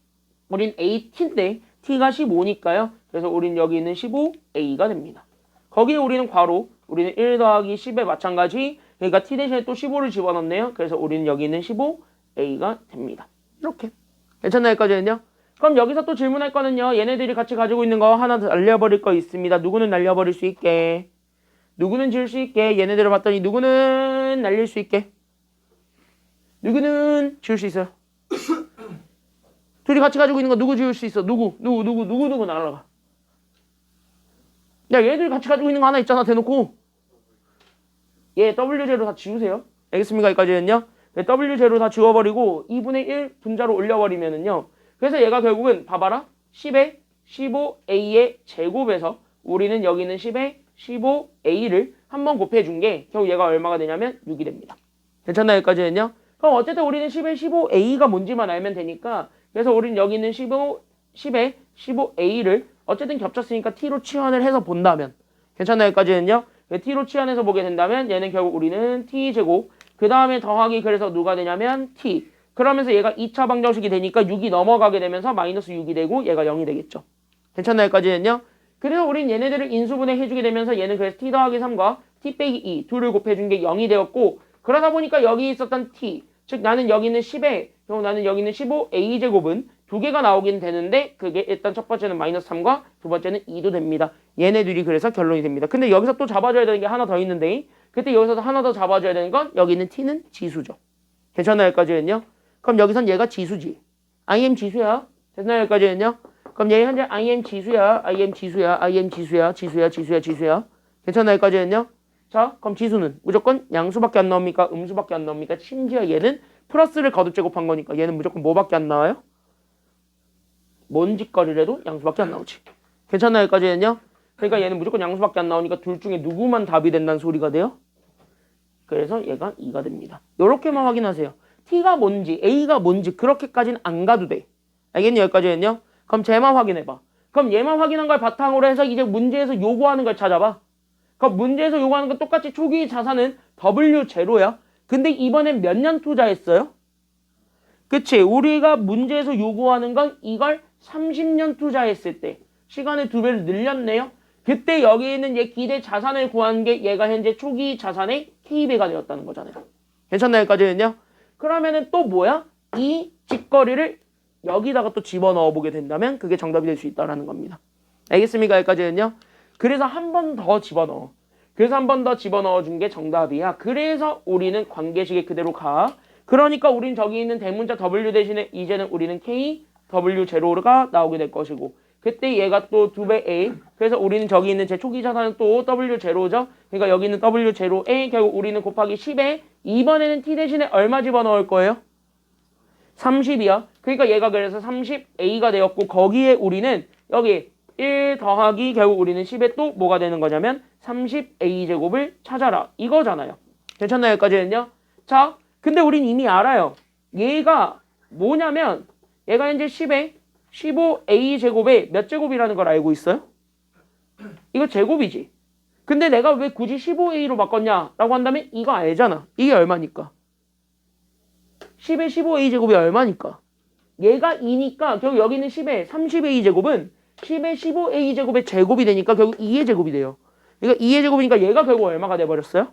우린 AT인데 T가 15니까요. 그래서 우린 여기 있는 15A가 됩니다. 거기에 우리는 괄호 우리는 1 더하기 10에 마찬가지 그러니까 T 대신에 또 15를 집어넣네요. 그래서 우리는 여기 있는 15A가 됩니다. 이렇게 괜찮나요? 여기까지는요? 그럼 여기서 또 질문할 거는요. 얘네들이 같이 가지고 있는 거 하나 날려버릴 거 있습니다. 누구는 날려버릴 수 있게 누구는 지울 수 있게 얘네들을 봤더니 누구는 날릴 수 있게 누구는 지울 수 있어요. 둘이 같이 가지고 있는 거 누구 지울 수 있어? 누구 날아가. 야 얘네들이 같이 가지고 있는 거 하나 있잖아. 대놓고 얘 W0 다 지우세요. 알겠습니까? 여기까지는요. W0 다 지워버리고 2분의 1 분자로 올려버리면은요. 그래서 얘가 결국은 봐봐라. 10에 15A의 제곱에서 우리는 여기 있는 10에 15A를 한번 곱해준 게 결국 얘가 얼마가 되냐면 6이 됩니다. 괜찮나요? 여기까지는요. 그럼 어쨌든 우리는 10에 15A가 뭔지만 알면 되니까 그래서 우리는 여기 있는 10에 15A를 어쨌든 겹쳤으니까 T로 치환을 해서 본다면 괜찮나요? 여기까지는요. T로 치환해서 보게 된다면 얘는 결국 우리는 T제곱 그 다음에 더하기 그래서 누가 되냐면 T 그러면서 얘가 2차 방정식이 되니까 6이 넘어가게 되면서 마이너스 6이 되고 얘가 0이 되겠죠. 괜찮나요? 여기까지는요. 그래서 우린 얘네들을 인수분해 해주게 되면서 얘는 그래서 T 더하기 3과 T 빼기 2 둘을 곱해준 게 0이 되었고 그러다 보니까 여기 있었던 T 즉 나는 여기 있는 10에 나는 여기 있는 15A제곱은 두 개가 나오긴 되는데 그게 일단 첫 번째는 마이너스 3과 두 번째는 2도 됩니다. 얘네들이 그래서 결론이 됩니다. 근데 여기서 또 잡아줘야 되는 게 하나 더 있는데 그때 여기서 하나 더 잡아줘야 되는 건 여기 있는 T는 지수죠. 괜찮나요? 여기까지는요. 그럼 여기선 얘가 지수지. IM 지수야. 됐나요? 여기까지는요. 그럼 얘 현재 IM 지수야. 지수야. 괜찮나요? 여기까지는요. 자, 그럼 지수는 무조건 양수밖에 안 나옵니까? 음수밖에 안 나옵니까? 심지어 얘는 플러스를 거듭 제곱한 거니까 얘는 무조건 뭐밖에 안 나와요? 뭔 짓거리라도 양수밖에 안 나오지. 괜찮나요? 여기까지는요. 그러니까 얘는 무조건 양수밖에 안 나오니까 둘 중에 누구만 답이 된다는 소리가 돼요? 그래서 얘가 2가 됩니다. 요렇게만 확인하세요. T가 뭔지 A가 뭔지 그렇게까지는 안 가도 돼. 알겠니? 여기까지는요. 그럼 쟤만 확인해봐. 그럼 얘만 확인한 걸 바탕으로 해서 이제 문제에서 요구하는 걸 찾아봐. 그럼 문제에서 요구하는 건 똑같이 초기 자산은 W0야. 근데 이번엔 몇 년 투자했어요? 그치? 우리가 문제에서 요구하는 건 이걸 30년 투자했을 때 시간을 2배를 늘렸네요. 그때 여기 있는 얘 기대 자산을 구한 게 얘가 현재 초기 자산의 K배가 되었다는 거잖아요. 괜찮나요? 여기까지는요? 그러면은 또 뭐야? 이 짓거리를 여기다가 또 집어넣어 보게 된다면 그게 정답이 될 수 있다는 겁니다. 알겠습니까? 여기까지는요? 그래서 한 번 더 집어넣어. 그래서 한 번 더 집어넣어 준 게 정답이야. 그래서 우리는 관계식에 그대로 가. 그러니까 우린 저기 있는 대문자 W 대신에 이제는 우리는 K, W0가 나오게 될 것이고 그때 얘가 또 2배 A 그래서 우리는 저기 있는 제 초기 자산은 또 W0죠. 그러니까 여기 있는 W0A 결국 우리는 곱하기 10에 이번에는 T 대신에 얼마 집어넣을 거예요? 30이야. 그러니까 얘가 그래서 30A가 되었고 거기에 우리는 여기 1 더하기 결국 우리는 10에 또 뭐가 되는 거냐면 30A제곱을 찾아라. 이거잖아요. 괜찮나요? 여기까지는요? 자, 근데 우린 이미 알아요. 얘가 뭐냐면 얘가 현재 10에 15A제곱에 몇 제곱이라는 걸 알고 있어요? 이거 제곱이지. 근데 내가 왜 굳이 15A로 바꿨냐라고 한다면 이거 알잖아. 이게 얼마니까? 10의 15A제곱이 얼마니까? 얘가 2니까 결국 여기 있는 10의 30A제곱은 10의 15A제곱의 제곱이 되니까 결국 2의 제곱이 돼요. 그러니까 2의 제곱이니까 얘가 결국 얼마가 돼버렸어요?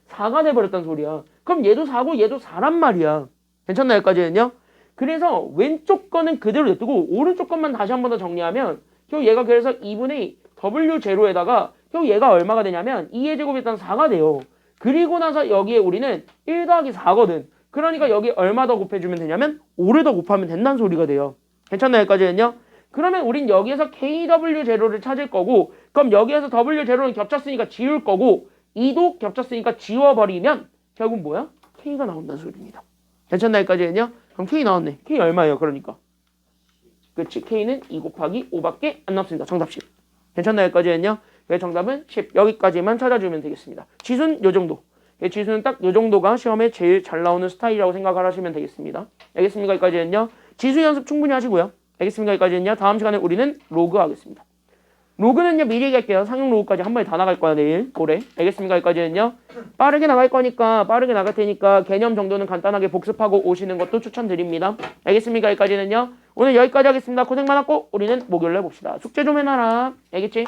4가 돼버렸단 소리야. 그럼 얘도 4고 얘도 4란 말이야. 괜찮나요? 여기까지는요? 그래서 왼쪽 거는 그대로 냅두고 오른쪽 것만 다시 한 번 더 정리하면 결국 얘가 그래서 2분의 W0에다가 결국 얘가 얼마가 되냐면 2의 제곱이 일단 4가 돼요. 그리고 나서 여기에 우리는 1 더하기 4거든. 그러니까 여기 얼마 더 곱해주면 되냐면 5를 더 곱하면 된다는 소리가 돼요. 괜찮나요? 여기까지는요? 그러면 우린 여기에서 KW0를 찾을 거고 그럼 여기에서 W0는 겹쳤으니까 지울 거고 2도 겹쳤으니까 지워버리면 결국 뭐야? K가 나온다는 소리입니다. 괜찮나요? 여기까지는요? 그럼 K 나왔네. K 얼마예요? 그러니까. 그치. K는 2 곱하기 5밖에 안 남습니다. 정답 10. 괜찮나요? 여기까지는요? 왜 정답은 10. 여기까지만 찾아주면 되겠습니다. 지수는 요 정도. 지수는 딱 이 정도가 시험에 제일 잘 나오는 스타일이라고 생각을 하시면 되겠습니다. 알겠습니까? 여기까지는요. 지수 연습 충분히 하시고요. 알겠습니까? 여기까지는요. 다음 시간에 우리는 로그 하겠습니다. 로그는요 미리 얘기할게요. 상용 로그까지 한 번에 다 나갈 거야 내일 모레. 알겠습니까? 여기까지는요. 빠르게 나갈 거니까 빠르게 나갈 테니까 개념 정도는 간단하게 복습하고 오시는 것도 추천드립니다. 알겠습니까? 여기까지는요. 오늘 여기까지 하겠습니다. 고생 많았고 우리는 목요일에 봅시다. 숙제 좀 해놔라. 알겠지?